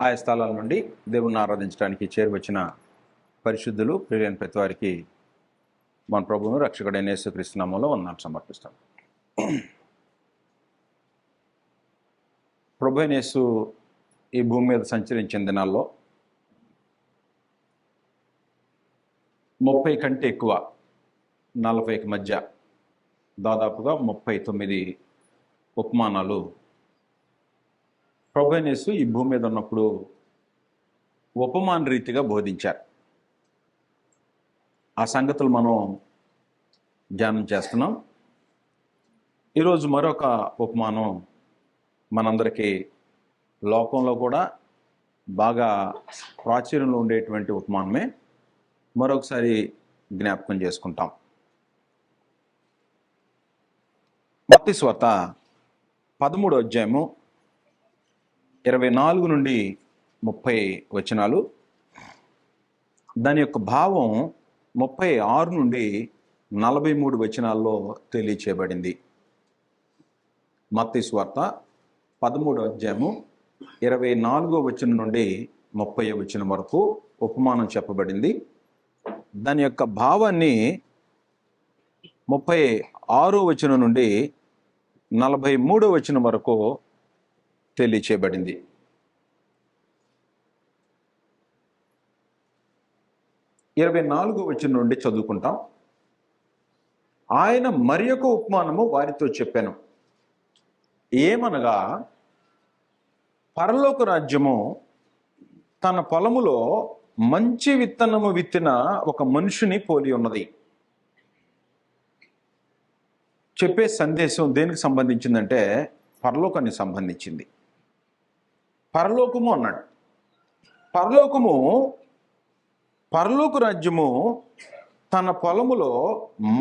ఆయా స్థలాల నుండి దేవుణ్ణి ఆరాధించడానికి చేరువచ్చిన పరిశుద్ధులు ప్రియులైన ప్రతి వారికి మన ప్రభువును రక్షకుడైన యేసుక్రీస్తు నామములో వందనాలు సమర్పిస్తాం. ప్రభు అయిన యేసు ఈ భూమి మీద సంచరించిన దినాల్లో 30 కంటే ఎక్కువ 40కి మధ్య దాదాపుగా 39 ఉపమానాలు ప్రభు అయిన యేసు ఈ భూమి మీద ఉన్నప్పుడు ఉపమాన రీతిగా బోధించారు. ఆ సంగతులు మనం ధ్యానం చేస్తున్నాం. ఈరోజు మరొక ఉపమానం మనందరికీ లోకంలో కూడా బాగా ప్రాచుర్యంలో ఉండేటువంటి ఉపమానమే మరొకసారి జ్ఞాపకం చేసుకుంటాం. మత్తయి సువార్త 13వ అధ్యాయము 24 నుండి 30 వచనాలు, దాని యొక్క భావం 36 నుండి 43 వచనాల్లో తెలియచేయబడింది. మత్తయి సువార్త 13వ అధ్యాయము 24వ వచనం నుండి 30వ వచనం వరకు ఉపమానం చెప్పబడింది. దాని యొక్క భావాన్ని 36వ వచనం నుండి 43వ వచనం వరకు తెలియచేయబడింది. ఇరవై 24వ వచనం నుండి చదువుకుంటాం. ఆయన మరి యొక్క ఉపమానము వారితో చెప్పాను, ఏమనగా పరలోక రాజ్యము తన పొలములో మంచి విత్తనము విత్తిన ఒక మనుషుని పోలి ఉన్నది. చెప్పే సందేశం దేనికి సంబంధించిందంటే పరలోకానికి సంబంధించింది. పరలోకము అన్నాడు. పరలోక రాజ్యము తన పొలములో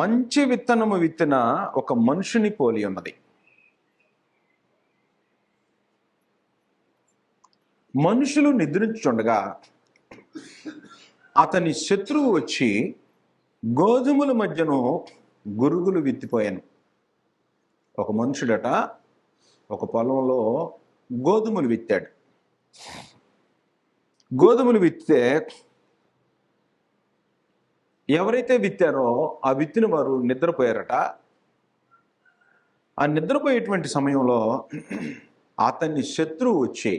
మంచి విత్తనము విత్తిన ఒక మనుషుని పోలి ఉన్నది. మనుషులు నిద్రించుండగా అతని శత్రువు వచ్చి గోధుమల మధ్యను గురుగులు విత్తిపోయాను. ఒక మనుషుడట ఒక పొలంలో గోధుమలు విత్తాడు. గోధుమలు విత్తితే ఎవరైతే విత్తారో ఆ విత్తిన వారు నిద్రపోయారట. ఆ నిద్రపోయేటువంటి సమయంలో అతన్ని శత్రువు వచ్చి,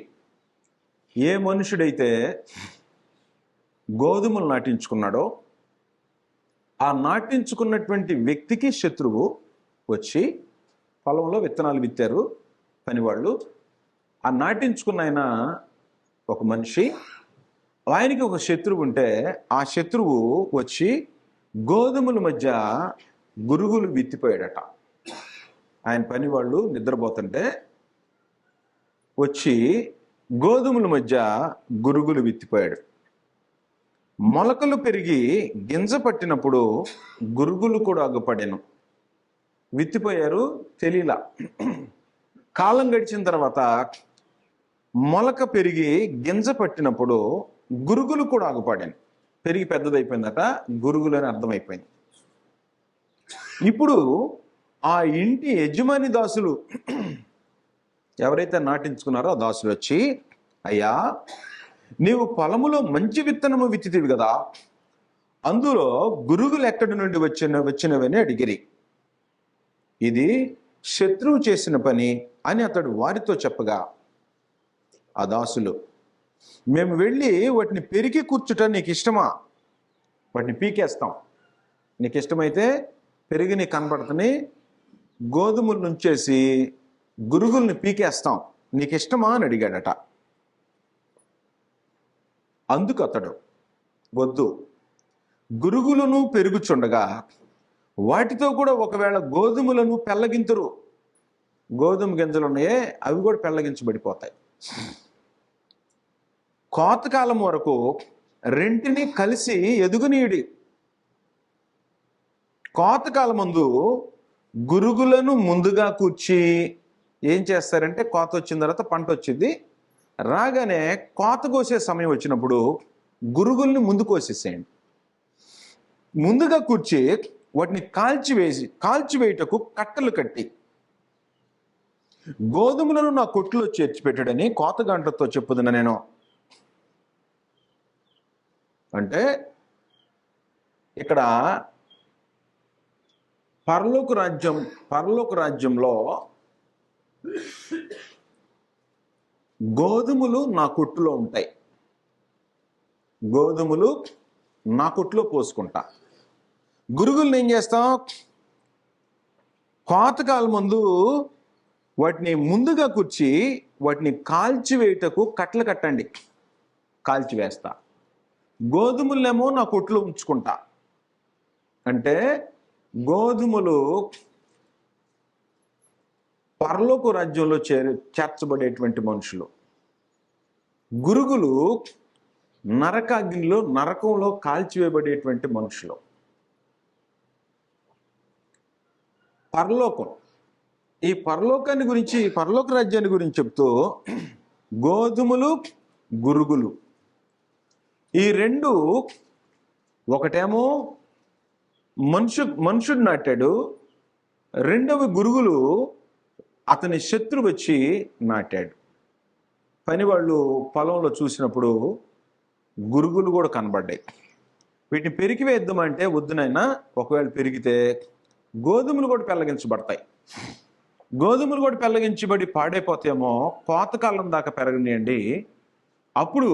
ఏ మనుషుడైతే గోధుమలు నాటించుకున్నాడో ఆ నాటించుకున్నటువంటి వ్యక్తికి శత్రువు వచ్చి, పొలంలో విత్తనాలు విత్తారు పనివాళ్ళు, ఆ నాటించుకున్న ఆయన ఒక మనిషి, ఆయనకి ఒక శత్రువు ఉంటే ఆ శత్రువు వచ్చి గోధుమల మధ్య గురుగులు విత్తిపోయాడట. ఆయన పనివాళ్ళు నిద్రపోతుంటే వచ్చి గోధుమల మధ్య గురుగులు విత్తిపోయాడు. మొలకలు పెరిగి గింజ పట్టినప్పుడు గురుగులు కూడా అగ్గుపడాను. విత్తిపోయారు, తెలియలా. కాలం గడిచిన తర్వాత మొలక పెరిగి గింజ పట్టినప్పుడు గురుగులు కూడా ఆగుపడాను. పెరిగి పెద్దదైపోయిందట, గురుగులు అని అర్థమైపోయింది. ఇప్పుడు ఆ ఇంటి యజమాని దాసులు ఎవరైతే నాటించుకున్నారో ఆ దాసులు వచ్చి, అయ్యా నీవు పొలములో మంచి విత్తనము విత్తితివి కదా, అందులో గురుగులు ఎక్కడి నుండి వచ్చినవని అడిగిరి. ఇది శత్రువు చేసిన పని అని అతడు వారితో చెప్పగా, ఆ దాసులు, మేము వెళ్ళి వాటిని పెరిగి కూర్చుట నీకు ఇష్టమా? వాటిని పీకేస్తాం, నీకు ఇష్టమైతే పెరిగి నీకు కనబడుతుంది, గోధుమలు నుంచేసి గురుగుల్ని పీకేస్తాం, నీకు ఇష్టమా అని అడిగాడట. అందుకు అతడు, వద్దు, గురుగులను పెరుగుచుండగా వాటితో కూడా ఒకవేళ గోధుమలను పెళ్ళగింతురు. గోధుమ గింజలు ఉన్నాయే, అవి కూడా పెళ్ళగించబడిపోతాయి. కోతకాలం వరకు రెంటిని కలిసి ఎదుగునీయుడి. కోతకాలం ముందు గురుగులను ముందుగా కూర్చి ఏం చేస్తారంటే, కోత వచ్చిన తర్వాత పంట వచ్చింది, రాగానే కోత కోసే సమయం వచ్చినప్పుడు గురుగుల్ని ముందు కోసేసేయండి. ముందుగా కూర్చి వాటిని కాల్చివేయుటకు కట్టలు కట్టి గోధుమలను నా కొట్టులో చేర్చి పెట్టాడని కోతగంటతో చెప్పుదున నేను అంటే ఇక్కడ పరలోక రాజ్యంలో గోధుమలు నా కొట్టులో ఉంటాయి. గోధుమలు నా కొట్టులో పోసుకుంటా. గురుగులను ఏం చేస్తాం? కోతకాలం ముందు వాటిని ముందుగా కూర్చి వాటిని కాల్చివేయటకు కట్టలు కట్టండి, కాల్చివేస్తా. గోధుమలనేమో నా కొట్టులో ఉంచుకుంటా. అంటే గోధుమలు పరలోక రాజ్యంలో చేర్చబడేటువంటి మనుషులు, గురుగులు నరకంలో కాల్చివేయబడేటువంటి మనుషులు. పరలోకం, ఈ పరలోకాన్ని గురించి, పరలోక రాజ్యాన్ని గురించి చెప్తూ గోధుమలు గురుగులు ఈ రెండు, ఒకటేమో మనుషుడు నాటాడు, రెండవ గురుగులు అతని శత్రువు వచ్చి నాటాడు. పనివాళ్ళు పొలంలో చూసినప్పుడు గురుగులు కూడా కనబడ్డాయి. వీటిని పెరిగి వేద్దామంటే వద్దునైనా, ఒకవేళ పెరిగితే గోధుమలు కూడా పెళ్ళగించబడతాయి. గోధుమలు కూడా పెళ్ళగించబడి పాడైపోతేమో కోతకాలం దాకా పెరగనియండి. అప్పుడు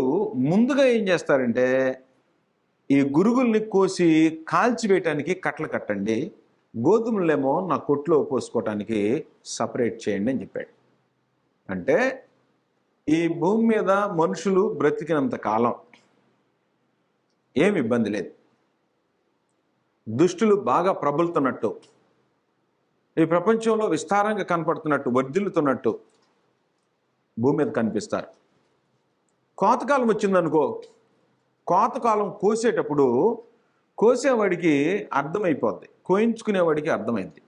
ముందుగా ఏం చేస్తారంటే ఈ గురుగుల్ని కోసి కాల్చివేయటానికి కట్టలు కట్టండి, గోధుమలేమో నా కొట్లో పోసుకోవటానికి సపరేట్ చేయండి అని చెప్పాడు. అంటే ఈ భూమి మీద మనుషులు బ్రతికినంత కాలం ఏమి ఇబ్బంది లేదు. దుష్టులు బాగా ప్రబలుతున్నట్టు, ఈ ప్రపంచంలో విస్తారంగా కనపడుతున్నట్టు, వర్ధిల్లుతున్నట్టు భూమి మీద కనిపిస్తారు. కోతకాలం వచ్చిందనుకో, కోతకాలం కోసేటప్పుడు కోసేవాడికి అర్థమైపోద్ది, కోయించుకునేవాడికి అర్థమైంది.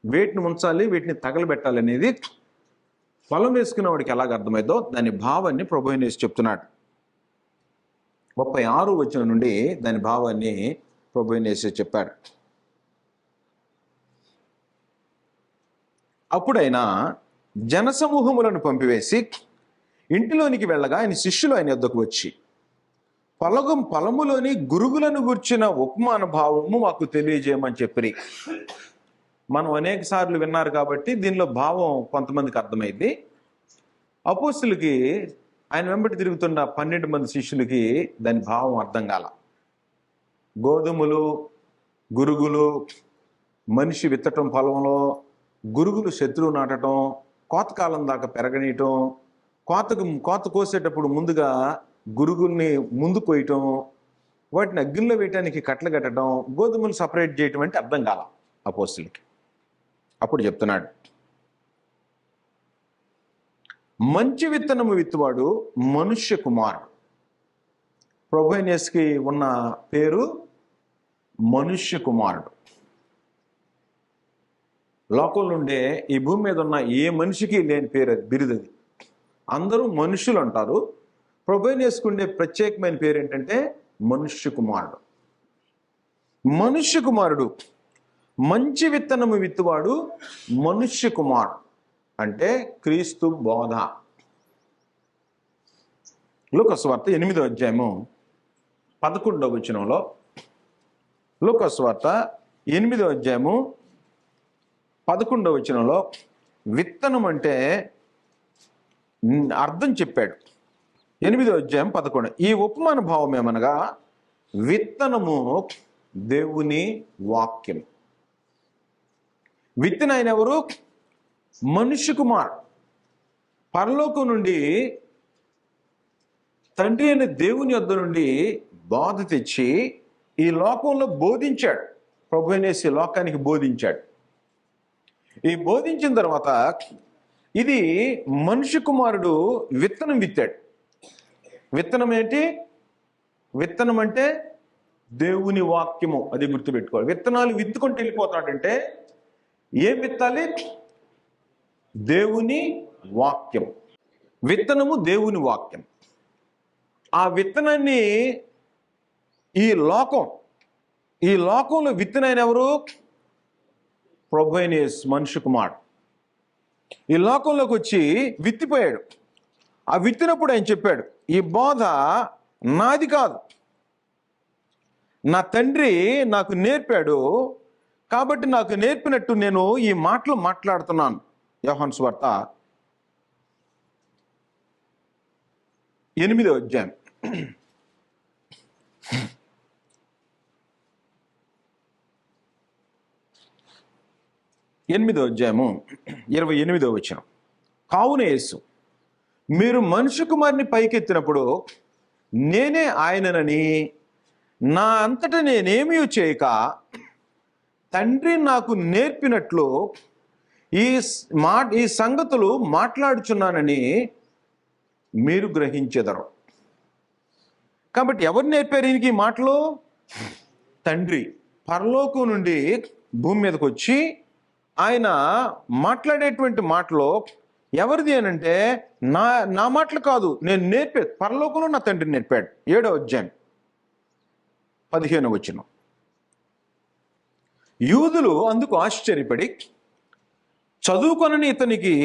వేటిని ఉంచాలి, వీటిని తగలబెట్టాలి అనేది పొలం వేసుకునేవాడికి ఎలాగ అర్థమైందో దాని భావాన్ని ప్రభువైన యేసు చెప్తున్నాడు. 36 వచనం నుండి దాని భావాన్ని ప్రభువైన యేసు చెప్పాడు. అప్పుడైనా జనసమూహములను పంపివేసి ఇంటిలోనికి వెళ్ళగా ఆయన శిష్యులు ఆయన యొద్దకు వచ్చి, పొలములోని గురుగులను గూర్చిన ఉపమాన భావము మాకు తెలియజేయమని చెప్పి. మనం అనేక సార్లు విన్నారు కాబట్టి దీనిలో భావం కొంతమందికి అర్థమైంది. అపోస్తులకి, ఆయన వెంబడి తిరుగుతున్న 12 మంది శిష్యులకి దాని భావం అర్థం కాల. గోధుమలు, గురుగులు, మనిషి విత్తటం పొలంలో, గురుగులు శత్రువు నాటడం, కోతకాలం దాకా పెరగనీయటం, కోత కోసేటప్పుడు ముందుగా గురుగుల్ని ముందు కోయటం, వాటిని అగ్గిల్లో వేయటానికి కట్టలు కట్టడం, గోధుమలు సపరేట్ చేయటం అంటే అర్థం కాల అపోస్తులకి. అప్పుడు చెప్తున్నాడు, మంచి విత్తనము విత్తువాడు మనుష్య కుమారుడు. ప్రభువైన యేసుకి ఉన్న పేరు మనుష్య కుమారుడు. లోకంలో ఉండే ఈ భూమి మీద ఉన్న ఏ మనిషికి లేని పేరు అది, బిరుదది. అందరూ మనుషులు అంటారు. ప్రభువైన యేసుకు ఉండే ప్రత్యేకమైన పేరు ఏంటంటే మనుష్య కుమారుడు. మనుష్య కుమారుడు, మంచి విత్తనము విత్తువాడు మనుష్య కుమారుడు అంటే క్రీస్తు బోధ. లూకా సువార్త 8వ అధ్యాయము 11వ వచనంలో, లూకా సువార్త 8వ అధ్యాయము 11వ వచనంలో విత్తనం అంటే అర్థం చెప్పాడు. 8వ అధ్యాయం 11. ఈ ఉపమాన భావం ఏమనగా, విత్తనము దేవుని వాక్యం. విత్తన ఆయన ఎవరు? మనుష్య కుమారుడు. పరలోకం నుండి తండ్రి అయిన దేవుని యొద్ద నుండి బోధ తెచ్చి ఈ లోకంలో బోధించాడు. ప్రభువైన యేసు లోకానికి బోధించాడు. ఈ బోధించిన తర్వాత ఇది మనుష్య కుమారుడు విత్తనం విత్తాడు. విత్తనం ఏంటి? విత్తనం అంటే దేవుని వాక్యము. అది గుర్తుపెట్టుకోవాలి. విత్తనాలు విత్తుకుంటూ వెళ్ళిపోతాడంటే ఏం విత్తాలి? దేవుని వాక్యం. విత్తనము దేవుని వాక్యం. ఆ విత్తనాన్ని ఈ లోకంలో విత్తనాయన ఎవరు? ప్రభువైన యేసు మనుష్య కుమారుడు ఈ లోకంలోకి వచ్చి విత్తిపోయాడు. ఆ విత్తినప్పుడు ఆయన చెప్పాడు, ఈ బోధ నాది కాదు, నా తండ్రి నాకు నేర్పాడు, కాబట్టి నాకు నేర్పినట్టు నేను ఈ మాటలు మాట్లాడుతున్నాను. యోహాను సువార్త 8వ అధ్యాయం 28వ వచనం. కావున యేసు, మీరు మనుష్య కుమారుని పైకెత్తినప్పుడు నేనే ఆయననని నా అంతటా నేనేమీ చేయక తండ్రి నాకు నేర్పినట్లు ఈ సంగతులు మాట్లాడుచున్నానని మీరు గ్రహించెదరు. కాబట్టి ఎవరు నేర్పారు ఈయనకి ఈ మాటలు? తండ్రి పరలోకం నుండి భూమి మీదకి వచ్చి ఆయన మాట్లాడేటువంటి మాటలు ఎవరిది అనంటే నా మాటలు కాదు, నేను నేర్పేది పరలోకంలో నా తండ్రి నేర్పాడు. 7వ అధ్యాయం 15వ వచనం. యూదులు అందుకు ఆశ్చర్యపడి చదువుకొనని ఇతనికి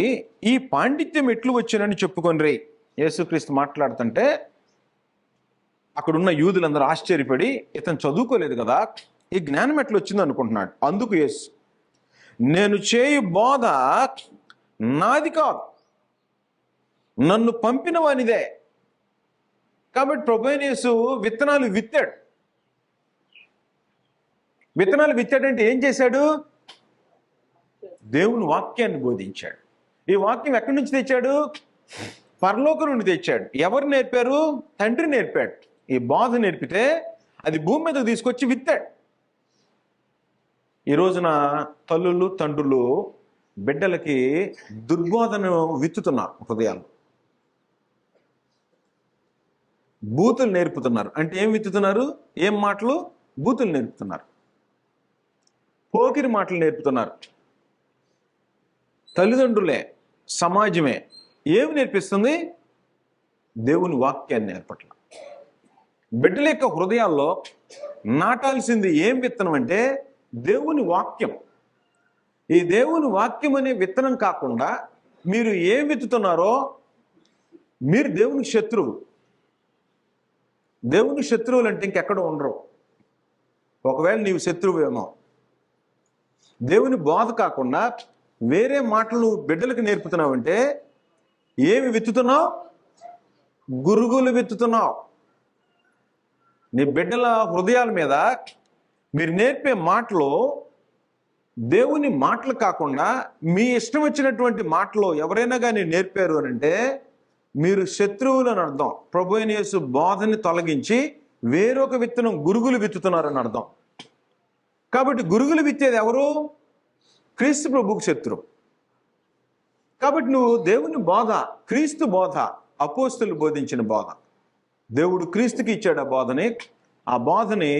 ఈ పాండిత్యం ఎట్లు వచ్చినని చెప్పుకొనిరే. యేసుక్రీస్తు మాట్లాడుతుంటే అక్కడున్న యూదులందరూ ఆశ్చర్యపడి, ఇతను చదువుకోలేదు కదా, ఈ జ్ఞానం ఎట్లా వచ్చింది అనుకుంటున్నాడు. అందుకు యేసు, నేను చేయు బోధ నాది కాదు, నన్ను పంపిన వానిదే. కాబట్టి ప్రభువైన యేసు విత్తనాలు విత్తాడు. విత్తనాలు విత్తాడంటే ఏం చేశాడు? దేవుని వాక్యాన్ని బోధించాడు. ఈ వాక్యం ఎక్కడి నుంచి తెచ్చాడు? పరలోకం నుండి తెచ్చాడు. ఎవరు నేర్పారు? తండ్రి నేర్పాడు. ఈ బోధ నేర్పితే అది భూమి మీదకు తీసుకొచ్చి విత్తాడు. ఈ రోజున తల్లులు తండ్రులు బిడ్డలకి దుర్బోధను విత్తుతున్నారు. హృదయాలు బూతులు నేర్పుతున్నారు. అంటే ఏం విత్తుతున్నారు? ఏం మాటలు? బూతులు నేర్పుతున్నారు, పోకిరి మాటలు నేర్పుతున్నారు. తల్లిదండ్రులే, సమాజమే ఏమి నేర్పిస్తుంది? దేవుని వాక్యాన్ని నేర్పట్ల. బిడ్డల యొక్క హృదయాల్లో నాటాల్సింది ఏం విత్తనం అంటే దేవుని వాక్యం. ఈ దేవుని వాక్యం అనే విత్తనం కాకుండా మీరు ఏం విత్తుతున్నారో మీరు దేవునికి శత్రువు. దేవుని శత్రువులు అంటే ఇంకెక్కడ ఉండరు. ఒకవేళ నీవు శత్రువేమో. దేవుని బోధ కాకుండా వేరే మాటలు బిడ్డలకు నేర్పుతున్నావంటే ఏమి విత్తుతున్నావు? గురుగులు విత్తుతున్నావు. నీ బిడ్డల హృదయాల మీద మీరు నేర్పే మాటలు దేవుని మాటలు కాకుండా మీ ఇష్టం వచ్చినటువంటి మాటలు ఎవరైనా కానీ నేర్పారు అని అంటే మీరు శత్రువులు అని అర్థం. ప్రభువైన యేసు బోధని తొలగించి వేరొక విత్తనం గురుగులు విత్తుతున్నారని అర్థం. కాబట్టి గురుగులు విత్తేది ఎవరు? క్రీస్తు ప్రభువుకు శత్రువు. కాబట్టి నువ్వు దేవుని బోధ, క్రీస్తు బోధ, అపోస్తలులు బోధించిన బోధ, దేవుడు క్రీస్తుకి ఇచ్చాడు ఆ బోధని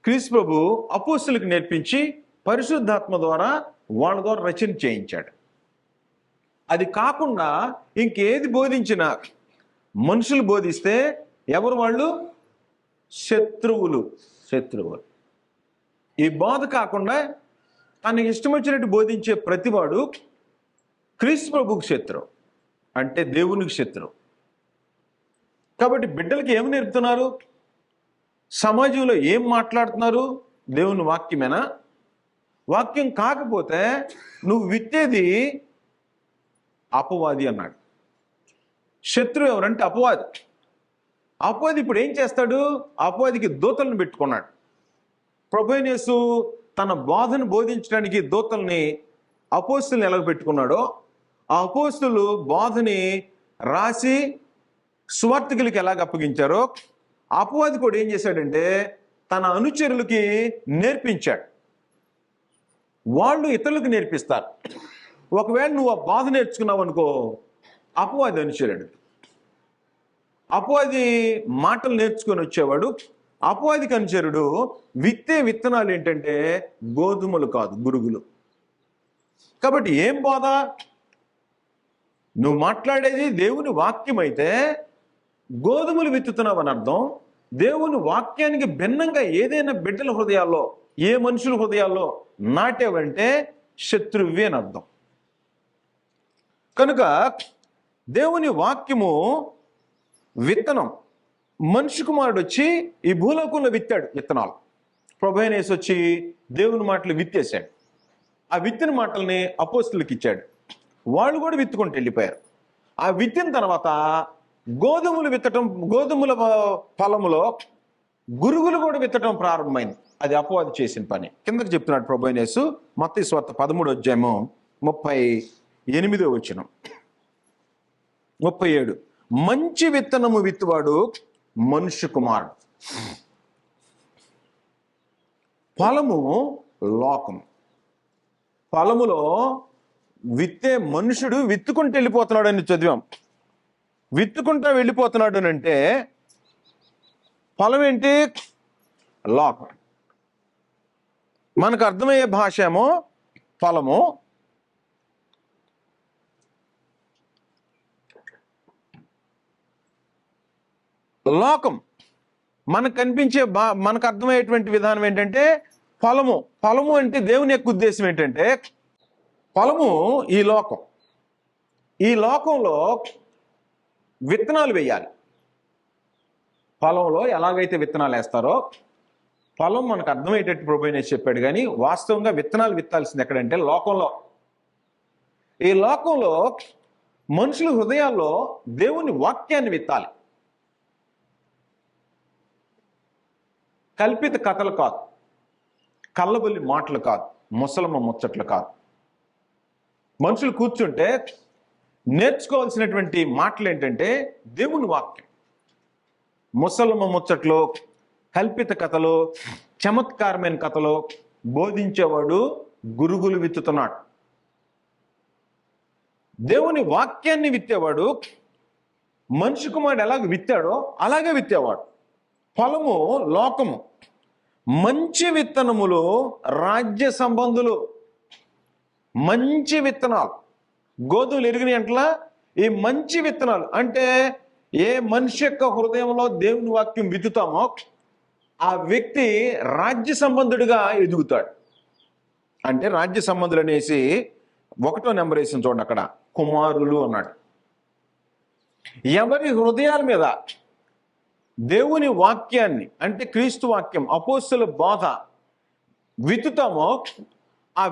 క్రీస్తు ప్రభు అపోస్తలులకు నేర్పించి పరిశుద్ధాత్మ ద్వారా వాళ్ళ ద్వారా రచన చేయించాడు. అది కాకుండా ఇంకేది బోధించినా మనుషులు బోధిస్తే ఎవరు వాళ్ళు? శత్రువులు. ఈ బోధ కాకుండా తనకి ఇష్టం వచ్చినట్టు బోధించే ప్రతివాడు క్రీస్తు ప్రభువుకు శత్రువు, అంటే దేవునికి శత్రువు. కాబట్టి బిడ్డలకి ఏమి నేర్పుతున్నారు? సమాజంలో ఏం మాట్లాడుతున్నారు? దేవుని వాక్యమేనా? వాక్యం కాకపోతే నువ్వు విత్తేది అపవాది అన్నాడు. శత్రువు ఎవరంటే అపవాది. అపవాది ఇప్పుడు ఏం చేస్తాడు? అపవాదికి దూతలను పెట్టుకున్నాడు. ప్రభువైన యేసు తన బోధను బోధించడానికి దూతల్ని, అపోస్తుల్ని ఎలా పెట్టుకున్నాడో ఆ అపోస్తులు బోధని రాసి సువార్తికులకి ఎలాగ అప్పగించారో అపవాది కూడా ఏం చేశాడంటే తన అనుచరులకి నేర్పించాడు. వాళ్ళు ఇతరులకు నేర్పిస్తారు. ఒకవేళ నువ్వు ఆ బోధ నేర్చుకున్నావు అనుకో, అపవాది అనుచరుడు. అపవాది మాటలు నేర్చుకొని వచ్చేవాడు. అపవాదికి అనుచరుడు విత్తే విత్తనాలు ఏంటంటే గోధుమలు కాదు, గురుగులు. కాబట్టి ఏం బోధ? నువ్వు మాట్లాడేది దేవుని వాక్యం అయితే గోధుమలు విత్తుతున్నావు అని అర్థం. దేవుని వాక్యానికి భిన్నంగా ఏదైనా బిడ్డల హృదయాల్లో, ఏ మనుషుల హృదయాల్లో నాటేవంటే శత్రువి అని అర్థం. కనుక దేవుని వాక్యము విత్తనం. మనిషి కుమారుడు వచ్చి ఈ భూలోకంలో విత్తాడు విత్తనాలు. ప్రభువైన యేసు వచ్చి దేవుని మాటలు విత్తేశాడు. ఆ విత్తిన మాటల్ని అపోస్తులకు ఇచ్చాడు. వాళ్ళు కూడా విత్తుకుంటూ వెళ్ళిపోయారు. ఆ విత్తిన తర్వాత గోధుమల పొలములో గురుగులు కూడా విత్తడం ప్రారంభమైంది. అది అపవాది చేసిన పని. కిందకి చెప్తున్నాడు ప్రభువైన యేసు, మత్తయి సువార్త 13:38 37. మంచి విత్తనము విత్తువాడు మనుష్య కుమారుడు. పొలము లోకము. పొలములో విత్తే మనుషుడు విత్తుకుంటూ వెళ్ళిపోతున్నాడు అని చదివాం. విత్తుకుంటూ వెళ్ళిపోతున్నాడు అని అంటే పొలం ఏంటి? లోకం. మనకు అర్థమయ్యే భాష ఏమో పొలము, లోకం మనకు కనిపించే మనకు అర్థమయ్యేటువంటి విధానం ఏంటంటే పొలము. పొలము అంటే దేవుని యొక్క ఉద్దేశం ఏంటంటే పొలము ఈ లోకం. ఈ లోకంలో విత్తనాలు వేయాలి. పొలంలో ఎలాగైతే విత్తనాలు వేస్తారో పొలం మనకు అర్థమయ్యేటట్టు ప్రభువైన యేసు చెప్పాడు. కానీ వాస్తవంగా విత్తనాలు విత్తాల్సింది ఎక్కడంటే లోకంలో. ఈ లోకంలో మనుషుల హృదయాల్లో దేవుని వాక్యాన్ని విత్తాలి. కల్పిత కథలు కాదు, కళ్ళబొల్లి మాటలు కాదు, ముసలమ్మ ముచ్చట్లు కాదు. మనుషులు కూర్చుంటే నేర్చుకోవాల్సినటువంటి మాటలు ఏంటంటే దేవుని వాక్యం. ముసలమ్మ ముచ్చట్లు, కల్పిత కథలు, చమత్కారమైన కథలు బోధించేవాడు గురుగులు విత్తుతున్నాడు. దేవుని వాక్యాన్ని విత్తేవాడు మనిషి కుమారుడు ఎలాగ విత్తాడో అలాగే విత్తేవాడు. పొలము లోకము. మంచి విత్తనములు రాజ్య సంబంధులు. మంచి విత్తనాలు గోధుమలు ఎరిగిన అంటలా ఈ మంచి విత్తనాలు అంటే ఏ మనిషి యొక్క హృదయంలో దేవుని వాక్యం విత్తుతామో ఆ వ్యక్తి రాజ్య సంబంధుడిగా ఎదుగుతాడు. అంటే రాజ్య సంబంధులు అనేసి 1వ నెంబర్ వేసిన చూడండి, అక్కడ కుమారులు అన్నాడు. ఎవరి హృదయాల మీద దేవుని వాక్యాన్ని అంటే క్రీస్తు వాక్యం, అపోస్తలుల బోధ విత్తుతామో ఆ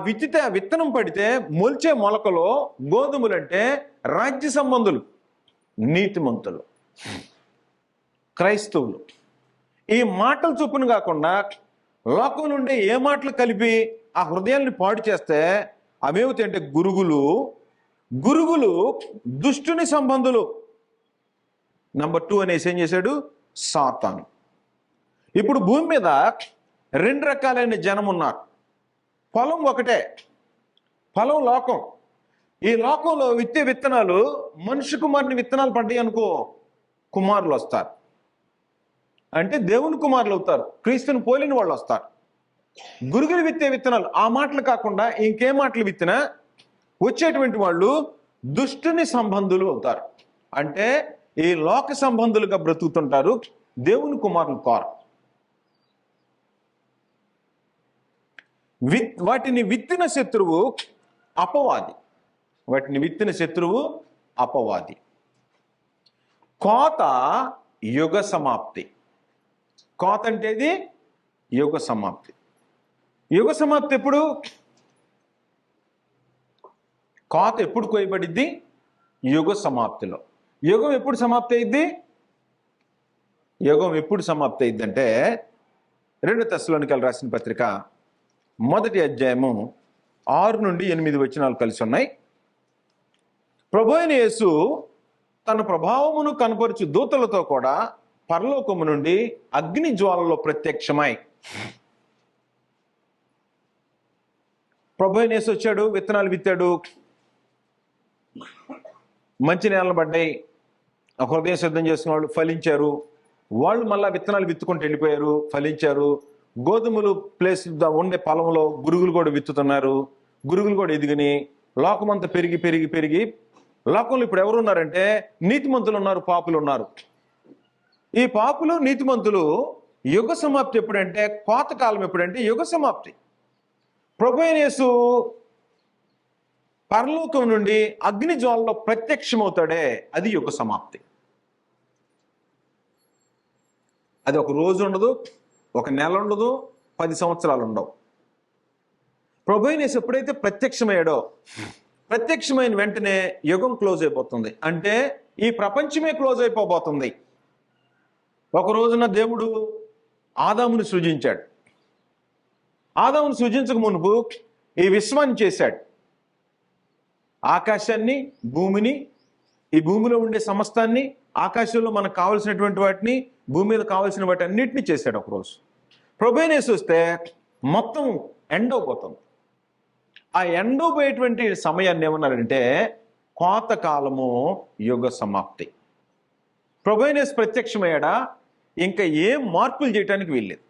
విత్తనం పడితే మొలిచే మొలకలో గోధుమలు అంటే రాజ్య సంబంధులు, నీతిమంతులు, క్రైస్తవులు. ఈ మాటలు చొప్పున కాకుండా లోకం నుండి ఏ మాటలు కలిపి ఆ హృదయాన్ని పాడు చేస్తే అవేమిటంటే గురుగులు దుష్టుని సంబంధులు. నంబర్ 2 అనేసి ఏం చేశాడు? సాతాను. ఇప్పుడు భూమి మీద 2 రకాలైన జనం ఉన్నారు. పొలం ఒకటే, పొలం లోకం. ఈ లోకంలో విత్తే విత్తనాలు మనిషి కుమారుని విత్తనాలు పడ్డాయి అనుకో, కుమారులు వస్తారు. అంటే దేవుని కుమారులు అవుతారు, క్రీస్తుని పోలిన వాళ్ళు వస్తారు. గురుగులు విత్తే విత్తనాలు ఆ మాటలు కాకుండా ఇంకే మాటలు విత్తినా వచ్చేటువంటి వాళ్ళు దుష్టుని సంబంధులు అవుతారు. అంటే ఈ లోక సంబంధులుగా బ్రతుకుతుంటారు, దేవుని కుమారులు కారు. వాటిని విత్తిన శత్రువు అపవాది. కోత యుగ సమాప్తి. కోత అంటే ఇది యుగ సమాప్తి. యుగ సమాప్తి ఎప్పుడు? కోత ఎప్పుడు కోయబడిద్ది? యుగ సమాప్తిలో. యుగం ఎప్పుడు సమాప్తి అయింది? యుగం ఎప్పుడు సమాప్తి అయింది అంటే 2 తెస్సలోనికీయులకు రాసిన పత్రిక 1వ అధ్యాయము 6 నుండి 8 వచనాలు కలిసి ఉన్నాయి. ప్రభువైన యేసు తన ప్రభావమును కనపరుచు దూతలతో కూడా పరలోకము నుండి అగ్ని జ్వాలలో ప్రత్యక్షమై. ప్రభువైన యేసు వచ్చాడు, విత్తనాలు విత్తాడు, మంచి నేలలు పడ్డాయి, హృదయం సిద్ధం చేసుకున్న వాళ్ళు ఫలించారు. వాళ్ళు మళ్ళా విత్తనాలు విత్తుకుంటూ వెళ్ళిపోయారు, ఫలించారు. గోధుమలు ప్లేస్ ఉండే పొలంలో గురుగులు కూడా విత్తుతున్నారు. గురుగులు కూడా ఎదిగిని లోకమంతా పెరిగి పెరిగి పెరిగి లోకంలో ఇప్పుడు ఎవరు ఉన్నారంటే నీతిమంతులు ఉన్నారు, పాపులు ఉన్నారు. ఈ పాపులు నీతిమంతులు యుగ సమాప్తి ఎప్పుడంటే, కోతకాలం ఎప్పుడంటే యుగ సమాప్తి. ప్రభువైన యేసు పరలోకం నుండి అగ్ని జ్వాలలో ప్రత్యక్షమవుతాడే, అది యుగ సమాప్తి. అది ఒక రోజు ఉండదు, ఒక నెల ఉండదు, 10 సంవత్సరాలు ఉండవు. ప్రభు అయిన యేసు ఎప్పుడైతే ప్రత్యక్షమయ్యాడో, ప్రత్యక్షమైన వెంటనే యుగం క్లోజ్ అయిపోతుంది. అంటే ఈ ప్రపంచమే క్లోజ్ అయిపోబోతుంది. ఒక రోజున దేవుడు ఆదాముని సృజించాడు. ఆదాముని సృజించక మునుపు ఈ విశ్వాన్ని చేశాడు. ఆకాశాన్ని, భూమిని, ఈ భూమిలో ఉండే సమస్తాన్ని, ఆకాశంలో మనకు కావలసినటువంటి వాటిని, భూమి మీద కావలసిన వాటి అన్నిటినీ చేశాడు ఒకరోజు. ప్రభు అయిన యేసు వస్తే మొత్తం ఎండ్ అయిపోతుంది. ఆ ఎండ్ అయిపోయేటువంటి సమయాన్ని ఏమన్నారంటే కోతకాలము, యుగ సమాప్తి. ప్రభు అయిన యేసు ప్రత్యక్షమయ్యాడా, ఇంకా ఏం మార్పులు చేయడానికి వీల్లేదు.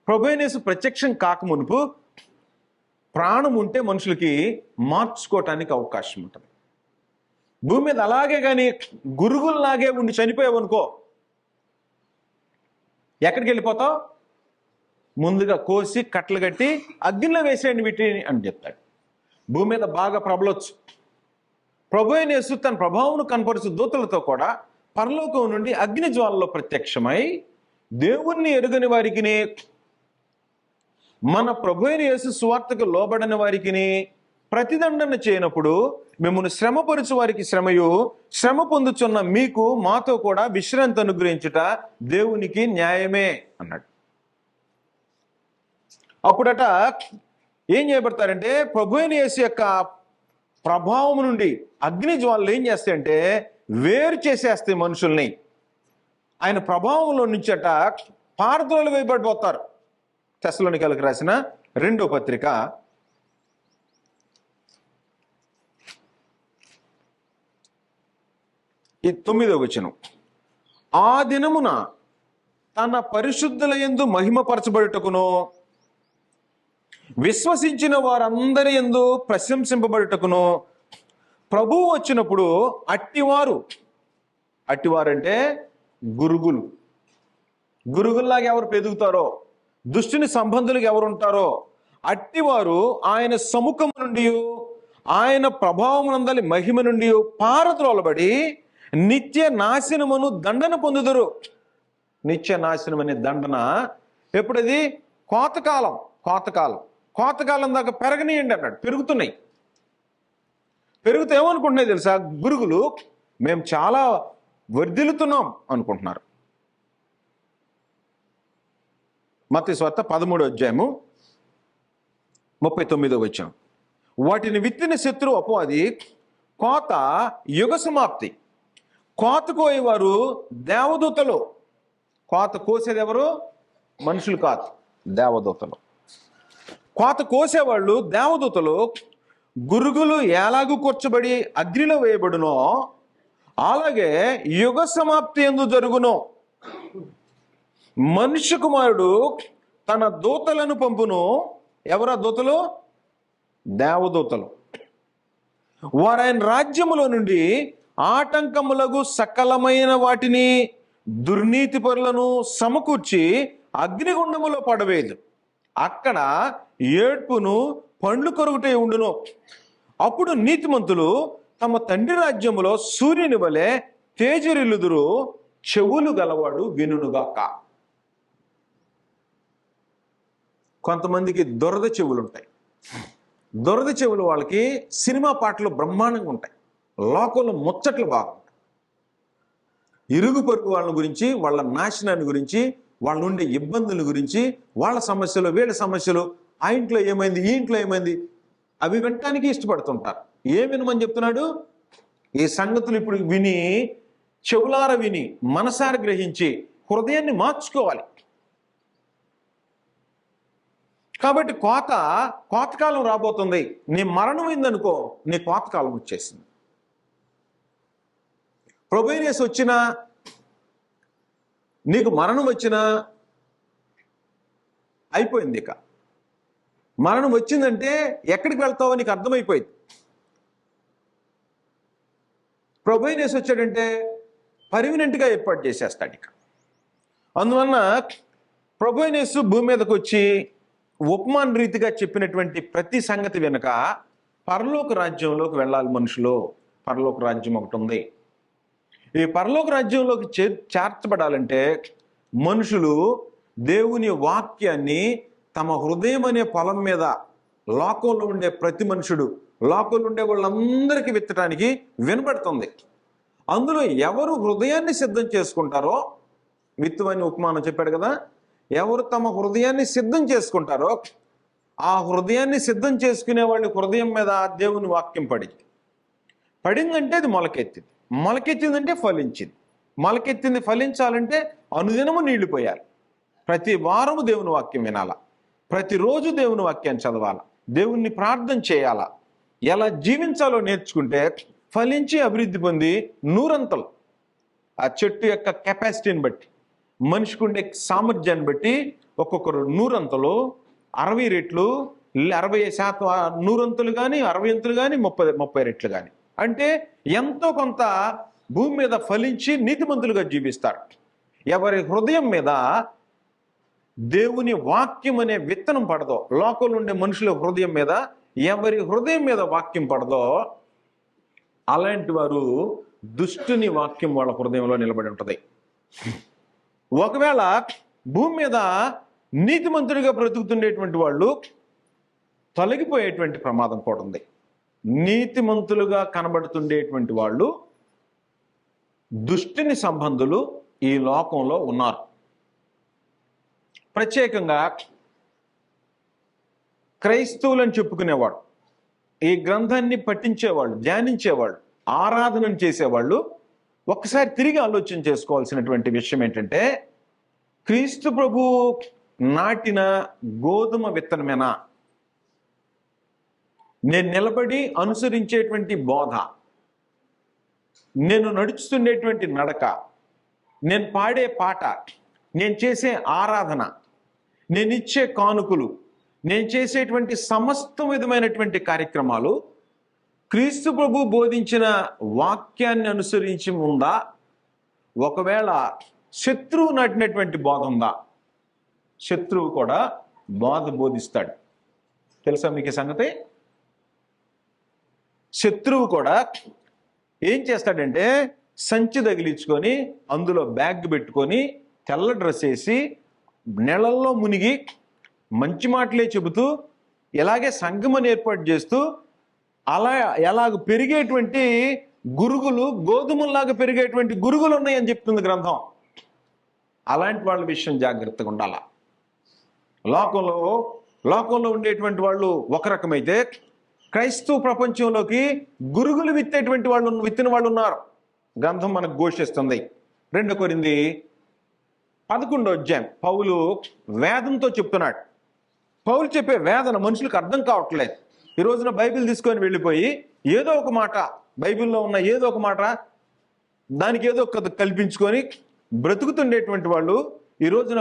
ప్రభు అయిన యేసు ప్రత్యక్షం కాకమునుపు ప్రాణం ఉంటే మనుషులకి మార్చుకోవటానికి అవకాశం ఉంటుంది. భూమి మీద అలాగే కానీ గురుగుల్లాగే ఉండి చనిపోయావు అనుకో, ఎక్కడికి వెళ్ళిపోతావు? ముందుగా కోసి కట్టలు కట్టి అగ్నిలో వేసేయండి వీటిని అని చెప్తాడు. భూమి మీద బాగా ప్రబలొచ్చు. ప్రభు అయిన యేసు తన ప్రభావం కనపరుచు దూతలతో కూడా పరలోకం నుండి అగ్ని జ్వాలలో ప్రత్యక్షమై దేవుణ్ణి ఎరుగని వారికి, మన ప్రభు అయిన యేసు సువార్తకు లోబడని వారికి ప్రతిదండన చేయనప్పుడు మిమ్మల్ని శ్రమపరచు వారికి శ్రమయు, శ్రమ పొందుచున్న మీకు మాతో కూడా విశ్రాంతి అనుగ్రహించుట దేవునికి న్యాయమే అన్నాడు. అప్పుడట ఏం చేయబడతారంటే ప్రభు అయిన యేసు యొక్క ప్రభావం నుండి అగ్ని జ్వాలలు ఏం చేస్తాయంటే వేరు చేసేస్తాయి మనుషుల్ని. ఆయన ప్రభావంలో నుంచి అట పారద్రోలు వేయబడిపోతారు. తెస్సలోనికైలకు రాసిన 2వ పత్రిక 9వ వచనం. ఆ దినమున తన పరిశుద్ధుల యందు మహిమపరచబడుటకును, విశ్వసించిన వారందరి యందు ప్రశంసింపబడుటకును ప్రభువు వచ్చినప్పుడు అట్టివారంటే గురుగుల్లాగా ఎవరు పెరుగుతారో, దుష్టుని సంబంధులకు ఎవరు ఉంటారో అట్టివారు ఆయన సముఖము నుండి, ఆయన ప్రభావం నందలి మహిమ నుండి పారద్రోలబడి నిత్య నాశనమును దండన పొందుదురు. నిత్య నాశనం అనే దండన ఎప్పుడది? కోతకాలం దాకా పెరగనీయండి అన్నాడు. పెరుగుతున్నాయి. పెరుగుతూ ఏమనుకుంటున్నాయి తెలుసా? గురుగులు మేము చాలా వర్ధిల్లుతున్నాం అనుకుంటున్నారు. మత్తయి సువార్త 13వ అధ్యాయము 39వ వచనం. వాటిని విత్తిన శత్రువు అపవాది కోత, యుగ సమాప్తి. కోత కోయేవారు దేవదూతలు. కోత కోసేది ఎవరు? మనుషులు కాదు, దేవదూతలు. కోత కోసేవాళ్ళు దేవదూతలు. గురుగులు ఎలాగూ కూర్చబడి అగ్నిలో వేయబడునో అలాగే యుగ సమాప్తి యందు జరుగును. మనుష్య కుమారుడు తన దూతలను పంపును. ఎవరా దూతలు? దేవదూతలు. వారు ఆయన రాజ్యములో నుండి ఆటంకములకు సకలమైన వాటిని, దుర్నీతి పరులను సమకూర్చి అగ్నిగుండములో పడవేదు. అక్కడ ఏడ్పును, పండ్లు కొరుకుటే ఉండును. అప్పుడు నీతిమంతులు తమ తండ్రి రాజ్యములో సూర్యుని వలె తేజరిల్లుదురు. చెవులు గలవాడు వినుగాక. కొంతమందికి దురద చెవులు ఉంటాయి. దురద చెవులు వాళ్ళకి సినిమా పాటలు బ్రహ్మాండంగా ఉంటాయి. లోకంలో ముచ్చట్లు బాగుంటాయి. ఇరుగు పొరుగు వాళ్ళ గురించి, వాళ్ళ నాశనాన్ని గురించి, వాళ్ళ ఉండే ఇబ్బందుల గురించి, వాళ్ళ సమస్యలు, వీళ్ళ సమస్యలు, ఆ ఇంట్లో ఏమైంది, ఈ ఇంట్లో ఏమైంది, అవి వినటానికి ఇష్టపడుతుంటారు. ఏం వినమని చెప్తున్నాడు? ఈ సంగతులు ఇప్పుడు విని, చెవులార విని, మనసార గ్రహించి హృదయాన్ని మార్చుకోవాలి. కాబట్టి కోతకాలం రాబోతుంది. నీ మరణం అయిందనుకో, నీ కోతకాలం వచ్చేసింది. ప్రభు అయిన యేసు వచ్చినా, నీకు మరణం వచ్చినా అయిపోయింది. ఇక మరణం వచ్చిందంటే ఎక్కడికి వెళ్తావో నీకు అర్థమైపోయింది. ప్రభు అయిన యేసు వచ్చాడంటే పర్మనెంట్గా ఏర్పాటు చేసేస్తాడు. ఇక అందువలన ప్రభు అయిన యేసు భూమి మీదకి వచ్చి ఉపమాన రీతిగా చెప్పినటువంటి ప్రతి సంగతి వెనుక పరలోక రాజ్యంలోకి వెళ్ళాలి మనుషులు. పరలోక రాజ్యం ఒకటి ఉంది. ఈ పరలోక రాజ్యంలోకి చేర్చబడాలంటే మనుషులు దేవుని వాక్యాన్ని తమ హృదయం అనే పొలం మీద లోకంలో ఉండే ప్రతి మనుషుడు, లోకంలో ఉండే వాళ్ళందరికీ విత్తడానికి వినబడుతుంది. అందులో ఎవరు హృదయాన్ని సిద్ధం చేసుకుంటారో, విత్తువని ఉపమానం చెప్పాడు కదా, ఎవరు తమ హృదయాన్ని సిద్ధం చేసుకుంటారో ఆ హృదయాన్ని సిద్ధం చేసుకునే వాళ్ళ హృదయం మీద దేవుని వాక్యం పడిందంటే అది మొలకెత్తింది, మొలకెత్తిందంటే ఫలించింది, మొలకెత్తింది ఫలించాలంటే అనుదినము నీళ్లు పోయాలి, ప్రతి వారము దేవుని వాక్యం వినాలా, ప్రతిరోజు దేవుని వాక్యాన్ని చదవాలా, దేవుణ్ణి ప్రార్థన చేయాలా, ఎలా జీవించాలో నేర్చుకుంటే ఫలించి అభివృద్ధి పొంది నూరంతలు, ఆ చెట్టు యొక్క కెపాసిటీని బట్టి, మనిషికి ఉండే సామర్థ్యాన్ని బట్టి ఒక్కొక్కరు నూరంతలు, 60 రెట్లు, 60% నూరంతులు కానీ, 60 అంతులు కానీ, 30 రెట్లు కానీ, అంటే ఎంతో కొంత భూమి మీద ఫలించి నీతిమంతులుగా జీవిస్తారు. ఎవరి హృదయం మీద దేవుని వాక్యం అనే విత్తనం పడదో, లోకంలో ఉండే మనుషుల హృదయం మీద ఎవరి హృదయం మీద వాక్యం పడదో అలాంటి వారు దుష్టుని వాక్యం వాళ్ళ హృదయంలో నిలబడి ఉంటుంది. ఒకవేళ భూమి మీద నీతిమంతుడిగా బ్రతుకుతుండేటువంటి వాళ్ళు తొలగిపోయేటువంటి ప్రమాదం కూడా ఉంది. నీతిమంతులుగా కనబడుతుండేటువంటి వాళ్ళు దుష్టుని సంబంధులు ఈ లోకంలో ఉన్నారు. ప్రత్యేకంగా క్రైస్తవులని చెప్పుకునేవాడు, ఈ గ్రంథాన్ని పఠించేవాళ్ళు, ధ్యానించేవాళ్ళు, ఆరాధన చేసేవాళ్ళు ఒక్కసారి తిరిగి ఆలోచన చేసుకోవాల్సినటువంటి విషయం ఏంటంటే, క్రీస్తు ప్రభు నాటిన గోధుమ విత్తనమేనా నేను నిలబడి అనుసరించేటువంటి బోధ, నేను నడుచుతుండేటువంటి నడక, నేను పాడే పాట, నేను చేసే ఆరాధన, నేను ఇచ్చే కానుకలు, నేను చేసేటువంటి సమస్త విధమైనటువంటి కార్యక్రమాలు క్రీస్తు ప్రభు బోధించిన వాక్యాన్ని అనుసరించి ఉందా? ఒకవేళ శత్రువు నాటినటువంటి బోధ ఉందా? శత్రువు కూడా బోధ బోధిస్తాడు. తెలుసా మీకు సంగతి? శత్రువు కూడా ఏం చేస్తాడంటే సంచి తగిలించుకొని అందులో బ్యాగ్ పెట్టుకొని తెల్ల డ్రెస్ వేసి నెలల్లో మునిగి మంచి మాటలే చెబుతూ ఇలాగే సంగమం ఏర్పాటు చేస్తూ అలా ఎలాగ పెరిగేటువంటి గురుగులు, గోధుమల్లాగా పెరిగేటువంటి గురుగులు ఉన్నాయని చెప్తుంది గ్రంథం. అలాంటి వాళ్ళ విషయం జాగ్రత్తగా ఉండాల. లోకంలో ఉండేటువంటి వాళ్ళు ఒక రకమైతే, క్రైస్తవ ప్రపంచంలోకి గురుగులు విత్తిన వాళ్ళు ఉన్నారు. గ్రంథం మనకు ఘోషిస్తుంది. 2 కొరింథీ 11వ అధ్యాయం పౌలు వేదంతో చెప్తున్నాడు. పౌలు చెప్పే వేదన మనుషులకు అర్థం కావట్లేదు. ఈ రోజున బైబిల్ తీసుకొని వెళ్ళిపోయి ఏదో ఒక మాట, బైబిల్లో ఉన్న ఏదో ఒక మాట దానికి ఏదో ఒక కల్పించుకొని బ్రతుకుతుండేటువంటి వాళ్ళు ఈ రోజున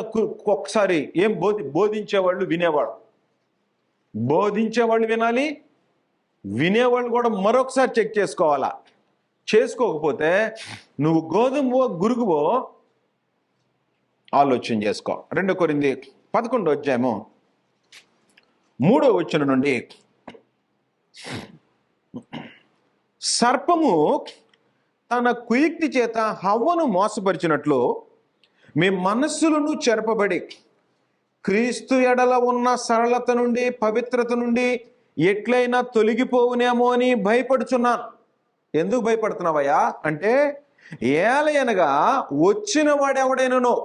ఒక్కసారి ఏం బోధించేవాళ్ళు బోధించేవాళ్ళు వినాలి, వినేవాళ్ళు కూడా మరొకసారి చెక్ చేసుకోవాలా. చేసుకోకపోతే నువ్వు గోధుమవో గురుగువో ఆలోచన చేసుకో. 2 కొరింథీ 11వ అధ్యాయము 3వ వచనం నుండి, సర్పము తన కుయుక్తి చేత హవ్వను మోసపరిచినట్లు మీ మనస్సులను చెరపబడి క్రీస్తు ఎడల ఉన్న సరళత నుండి, పవిత్రత నుండి ఎట్లయినా తొలగిపోవునేమో అని భయపడుచున్నాను. ఎందుకు భయపడుతున్నావయ్యా అంటే, ఏలయనగా వచ్చిన వాడెవడైనను,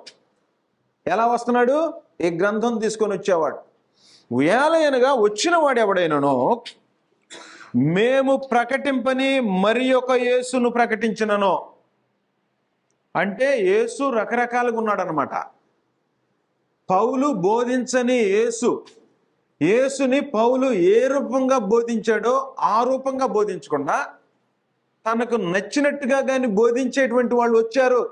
ఎలా వస్తున్నాడు? ఈ గ్రంథం తీసుకొని వచ్చేవాడు. ఏలయనగా వచ్చిన వాడెవడైనను మేము ప్రకటింపని మరి ఒక యేసును ప్రకటించినను. అంటే యేసు రకరకాలుగా ఉన్నాడనమాట. పౌలు బోధించని యేసుని పౌలు ఏ రూపంగా బోధించాడో ఆ రూపంగా బోధించకుండా తనకు నచ్చినట్టుగా కానీ బోధించేటువంటి వాళ్ళు వచ్చారు.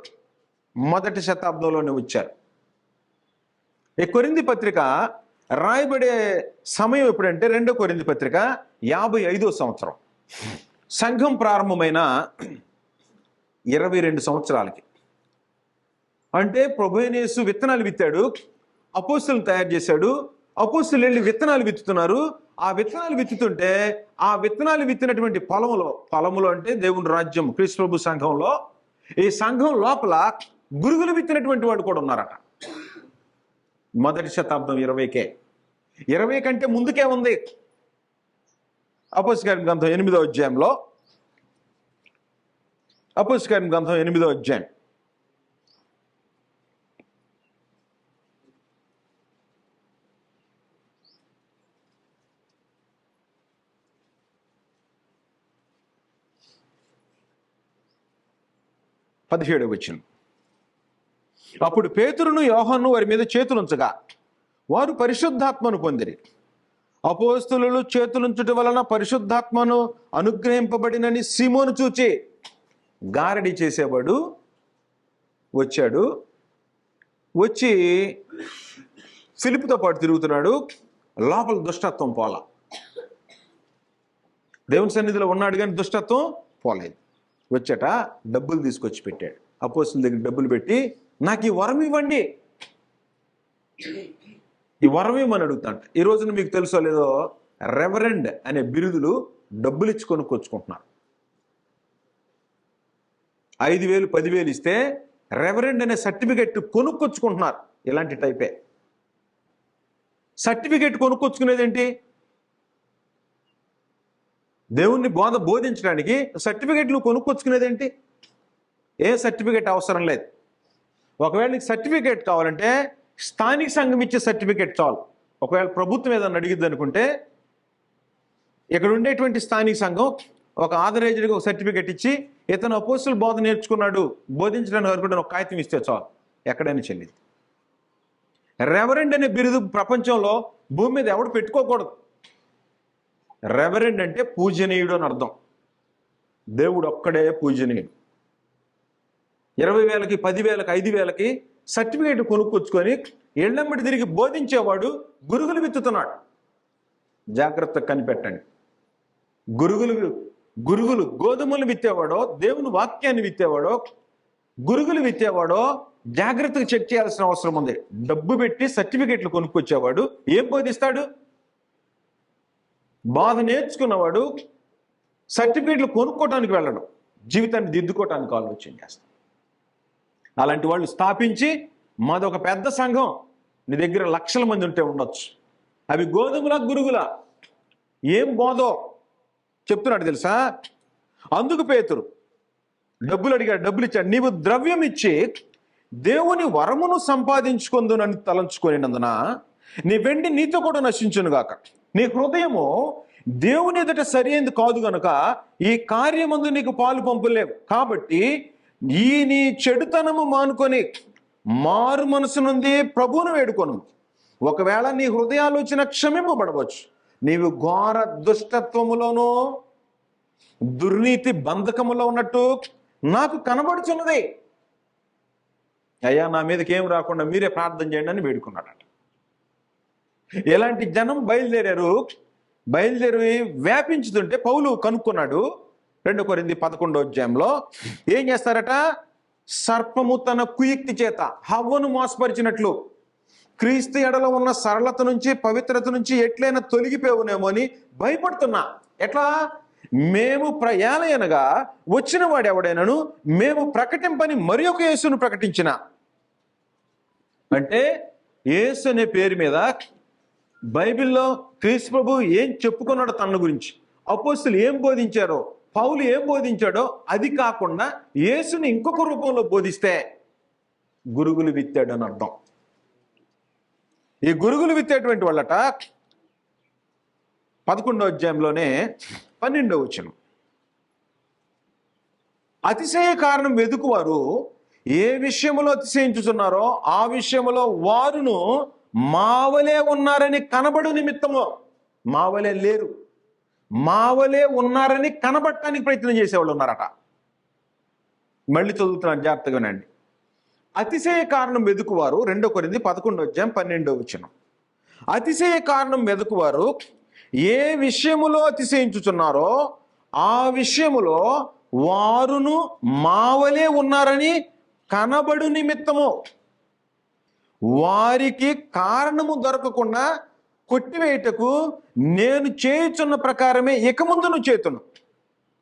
1వ శతాబ్దంలోనే వచ్చారు. ఈ కొరింథీ పత్రిక రాయబడే సమయం ఎప్పుడంటే 2 కొరింథీ పత్రిక 55వ సంవత్సరం. సంఘం ప్రారంభమైన 22 సంవత్సరాలకి. అంటే ప్రభువైన యేసు విత్తనాలు విత్తాడు, అపోస్తులను తయారు చేశాడు, అపోస్తులు వెళ్ళి విత్తనాలు విత్తుతున్నారు. ఆ విత్తనాలు విత్తుతుంటే ఆ విత్తనాలు విత్తినటువంటి పొలములో అంటే దేవుని రాజ్యం, క్రీస్తు ప్రభు సంఘంలో, ఈ సంఘం లోపల గురుగులు విత్తినటువంటి వాడు కూడా ఉన్నారట. మొదటి శతాబ్దం 20కే, 20 కంటే ముందుకే ఉంది. అపోస్తలుల గ్రంథం 8వ అధ్యాయంలో, అపోస్తలుల గ్రంథం 8వ అధ్యాయం 17వ వచనం. అప్పుడు పేతురును యోహాను వారి మీద చేతులుంచగా వారు పరిశుద్ధాత్మను పొందిరి. అపోస్తలులు చేతులుంచుట వలన పరిశుద్ధాత్మను అనుగ్రహింపబడినని సీమోను చూచి, గారడి చేసేవాడు వచ్చాడు, వచ్చి ఫిలిపుతో పాటు తిరుగుతున్నాడు. లోపల దుష్టత్వం పోలా. దేవుని సన్నిధిలో ఉన్నాడు కానీ దుష్టత్వం పోలేదు. వచ్చాట డబ్బులు తీసుకొచ్చి పెట్టాడు. అపోస్తలుల దగ్గర డబ్బులు పెట్టి, నాకు ఈ వరం ఇవ్వండి, ఈ వరం ఇవ్వమని అడుగుతాంట. ఈ రోజున మీకు తెలుసో లేదో, రెవరెండ్ అనే బిరుదులు డబ్బులు ఇచ్చి కొనుక్కొచ్చుకుంటున్నారు. 5,000 10,000 ఇస్తే రెవరెండ్ అనే సర్టిఫికెట్ కొనుక్కొచ్చుకుంటున్నారు. ఇలాంటి టైపే. సర్టిఫికెట్ కొనుక్కొచ్చుకునేది ఏంటి? దేవుణ్ణి బోధించడానికి సర్టిఫికెట్లు కొనుక్కొచ్చుకునేది ఏంటి? ఏ సర్టిఫికెట్ అవసరం లేదు. ఒకవేళ నీకు సర్టిఫికేట్ కావాలంటే స్థానిక సంఘం ఇచ్చే సర్టిఫికేట్ చాలు. ఒకవేళ ప్రభుత్వం ఏదైనా అడిగిద్ది అనుకుంటే, ఇక్కడ ఉండేటువంటి స్థానిక సంఘం ఒక ఆథరైజ్డ్గా ఒక సర్టిఫికేట్ ఇచ్చి, ఇతను అపోస్తలుల బోధ నేర్చుకున్నాడు, బోధించడానికి అనుకుంటే ఒక కాగితం ఇస్తే చాలు, ఎక్కడైనా చెల్లింది. రెవరెండ్ అనే బిరుదు ప్రపంచంలో భూమి మీద ఎవడు పెట్టుకోకూడదు. రెవరెండ్ అంటే పూజనీయుడు అని అర్థం. దేవుడు ఒక్కడే పూజనీయుడు. 20,000కి 10,000కి 5,000కి సర్టిఫికేట్ కొనుక్కొచ్చుకొని ఎళ్ళమ్మడి తిరిగి బోధించేవాడు గురుగులు విత్తుతున్నాడు. జాగ్రత్తగా కనిపెట్టండి. గురుగులు గోధుమలు విత్తేవాడో, దేవుని వాక్యాన్ని విత్తేవాడో, గురుగులు విత్తేవాడో జాగ్రత్తగా చెక్ చేయాల్సిన అవసరం ఉంది. డబ్బు పెట్టి సర్టిఫికేట్లు కొనుక్కొచ్చేవాడు ఏం బోధిస్తాడు? బాధ నేర్చుకున్నవాడు సర్టిఫికేట్లు కొనుక్కోవటానికి వెళ్ళడం, జీవితాన్ని దిద్దుకోవటానికి ఆలోచన చేస్తాడు. అలాంటి వాళ్ళు స్థాపించి, మాదొక పెద్ద సంఘం, నీ దగ్గర లక్షల మంది ఉంటే ఉండొచ్చు, అవి గోధుమల గురుగుల ఏం బోధో చెప్తున్నాడు తెలుసా? అందుకు పేతురు డబ్బులు అడిగాడు, డబ్బులు ఇచ్చాడు. నీవు ద్రవ్యం ఇచ్చి దేవుని వరమును సంపాదించుకుందునని తలంచుకొనినందున నీ వెండి నీతో కూడా నశించును గాక. నీ హృదయము దేవుని ఎదుట సరైనది కాదు గనుక ఈ కార్యమందు నీకు పాలు పంపులేవు. కాబట్టి ఈ నీ చెడుతనము మానుకొని మారు మనసు నుండి ప్రభువును వేడుకొను. ఒకవేళ నీ హృదయాలోచన క్షమింపబడవచ్చు. నీవు ఘోర దుష్టత్వములోనూ దుర్నీతి బంధకములో ఉన్నట్టు నాకు కనబడుచున్నది. అయ్యా, నా మీదకి ఏం రాకుండా మీరే ప్రార్థన చేయండి అని వేడుకున్నాడట. ఎలాంటి జనం బయలుదేరి వ్యాపించుతుంటే పౌలు కనుక్కున్నాడు. 2 కొరింథీ 11వ అధ్యాయంలో ఏం చేస్తారట? సర్పము తన కుయుక్తి చేత హవ్వను మోసపరిచినట్లు క్రీస్తు ఎడలో ఉన్న సరళత నుంచి, పవిత్రత నుంచి ఎట్లయినా తొలగిపోవునేమో అని భయపడుతున్నా. ఎట్లా? మేము ప్రయాణగా వచ్చిన వాడు ఎవడైనాను మేము ప్రకటింపని మరి ఒక యేసును ప్రకటించిన. అంటే యేసు అనే పేరు మీద బైబిల్లో క్రీస్తు ప్రభు ఏం చెప్పుకున్నాడో తన గురించి, అపోస్తలులు ఏం బోధించారో, పౌలు ఏం బోధించాడో అది కాకుండా యేసుని ఇంకొక రూపంలో బోధిస్తే గురుగులు విత్తాడు అని అర్థం. ఈ గురుగులు విత్తేటువంటి వాళ్ళట 11వ అధ్యాయంలోనే 12వ వచనం, అతిశయ కారణం వెదుకువారు ఏ విషయంలో అతిశయించుచున్నారో ఆ విషయంలో వారును మావలే ఉన్నారని కనబడు నిమిత్తము. మావలే లేరు, మావలే ఉన్నారని కనబడటానికి ప్రయత్నం చేసేవాళ్ళు ఉన్నారట. మళ్ళీ చదువుతున్నాను, జాగ్రత్తగా వినండి. అతిశయ కారణం వెదుకువారు 2 కొరింథీ 11వ అధ్యాయం 12వ వచనం. అతిశయ కారణం వెదుకువారు ఏ విషయములో అతిశయించుచున్నారో ఆ విషయములో వారును మావలే ఉన్నారని కనబడు నిమిత్తము వారికి కారణము దొరకకుండా కొట్టివేయటకు నేను చేయుచున్న ప్రకారమే ఇక ముందును చేతును.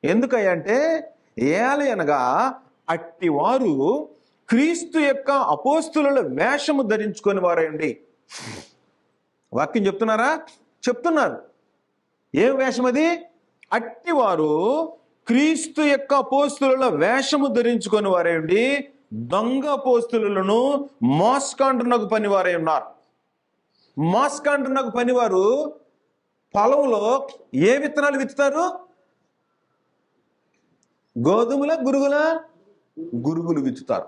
ఎందుకంటే ఏలయనగా అట్టివారు క్రీస్తు యొక్క అపోస్తుల వేషము ధరించుకొని వారండి. వాక్యం చెప్తున్నారా? చెప్తున్నారు. ఏం వేషం అది? అట్టివారు క్రీస్తు యొక్క అపోస్తుల వేషము ధరించుకొని వారేంటి దొంగ అపోస్తులను మోసకాంటునకు పనివారై ఉన్నారు. మోసకాంటునకు పనివారు పొలంలో ఏ విత్తనాలు విత్తుతారు? గోధుమల గురుగులు విత్తుతారు.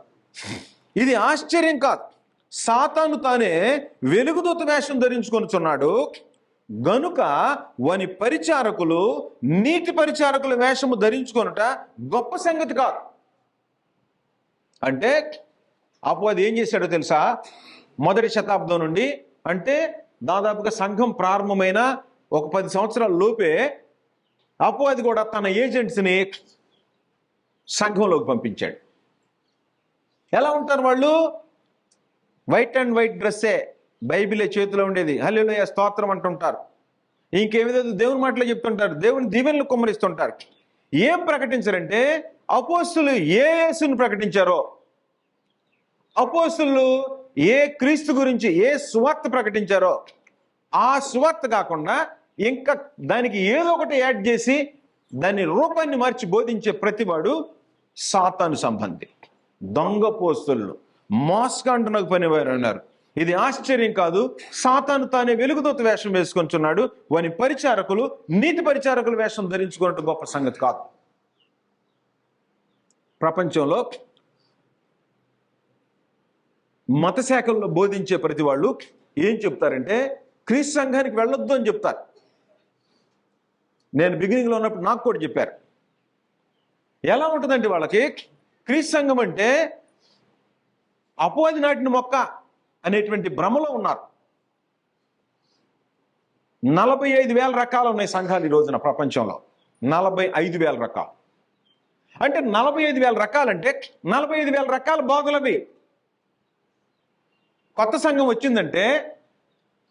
ఇది ఆశ్చర్యం కాదు. సాతాను తానే వెలుగుదూత వేషం ధరించుకొనుచున్నాడు గనుక వాని పరిచారకులు నీతి పరిచారకుల వేషము ధరించుకొనుట గొప్ప సంగతి కాదు. అంటే అపవాది ఏం చేశాడో తెలుసా? మొదటి శతాబ్దం నుండి, అంటే దాదాపుగా సంఘం ప్రారంభమైన ఒక 10 సంవత్సరాల లోపే అపవాది కూడా తన ఏజెంట్స్ని సంఘంలోకి పంపించాడు. ఎలా ఉంటారు వాళ్ళు? వైట్ అండ్ వైట్ డ్రెస్సే, బైబిలే చేతిలో ఉండేది, హల్లెలూయా స్తోత్రం అంటుంటారు, ఇంకేమిదో దేవుని మాటలు చెప్తుంటారు, దేవుని దీవెనలు కుమ్మరిస్తుంటారు. ఏం ప్రకటించారంటే అపోస్తులు ఏ యేసుని ప్రకటించారో, అపోస్తులు ఏ క్రీస్తు గురించి ఏ సువార్త ప్రకటించారో ఆ సువార్త కాకుండా ఇంకా దానికి ఏదో ఒకటి యాడ్ చేసి దాని రూపాన్ని మార్చి బోధించే ప్రతివాడు సాతాను సంబంధి. దొంగ పోస్తులు మోసకాంటునకు పనివారు అన్నారు. ఇది ఆశ్చర్యం కాదు. సాతాను తానే వెలుగుదూత వేషం వేసుకొంచున్నాడు. వాని పరిచారకులు నీతి పరిచారకుల వేషం ధరించుకున్నట్టు గొప్ప సంగతి కాదు. ప్రపంచంలో మత శాఖల్లో బోధించే ప్రతి వాళ్ళు ఏం చెప్తారంటే క్రీస్తు సంఘానికి వెళ్ళొద్దు అని చెప్తారు. నేను బిగినింగ్లో ఉన్నప్పుడు నాకు కూడా చెప్పారు. ఎలా ఉంటుందంటే వాళ్ళకి క్రీస్తు సంఘం అంటే అపవాది నాటిన మొక్క అనేటువంటి భ్రమలో ఉన్నారు. 45,000 రకాలు ఉన్నాయి సంఘాలు ఈ రోజున ప్రపంచంలో. 45,000 రకాలు అంటే 45,000 రకాలంటే 45,000 రకాల బోధలవి. కొత్త సంఘం వచ్చిందంటే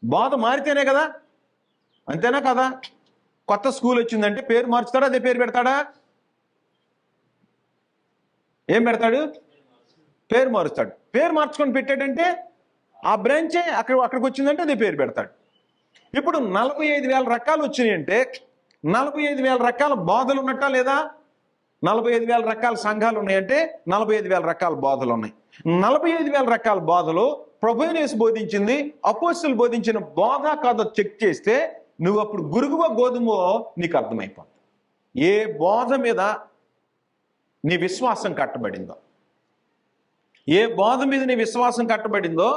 బోధ మారితేనే కదా, అంతేనా కదా? కొత్త స్కూల్ వచ్చిందంటే పేరు మార్చుతాడా? అదే పేరు పెడతాడా? ఏం పెడతాడు? పేరు మారుస్తాడు. పేరు మార్చుకొని పెట్టాడంటే ఆ బ్రాంచే అక్కడికి వచ్చిందంటే అదే పేరు పెడతాడు. ఇప్పుడు 45,000 రకాలు వచ్చినాయి అంటే 45,000 రకాల బోధలు ఉన్నట్టా లేదా? 45,000 రకాల సంఘాలు ఉన్నాయంటే 45,000 రకాల బోధలు ఉన్నాయి. 45,000 రకాల బోధలు ప్రభువుని యేసు బోధించింది, అపోస్తలులు బోధించిన బోధ కాదో చెక్ చేస్తే నువ్వు అప్పుడు గురుగువ గోధుమో నీకు అర్థమైపోతుంది. ఏ బోధ మీద నీ విశ్వాసం కట్టబడిందో, ఏ బోధ మీద నీ విశ్వాసం కట్టబడిందో,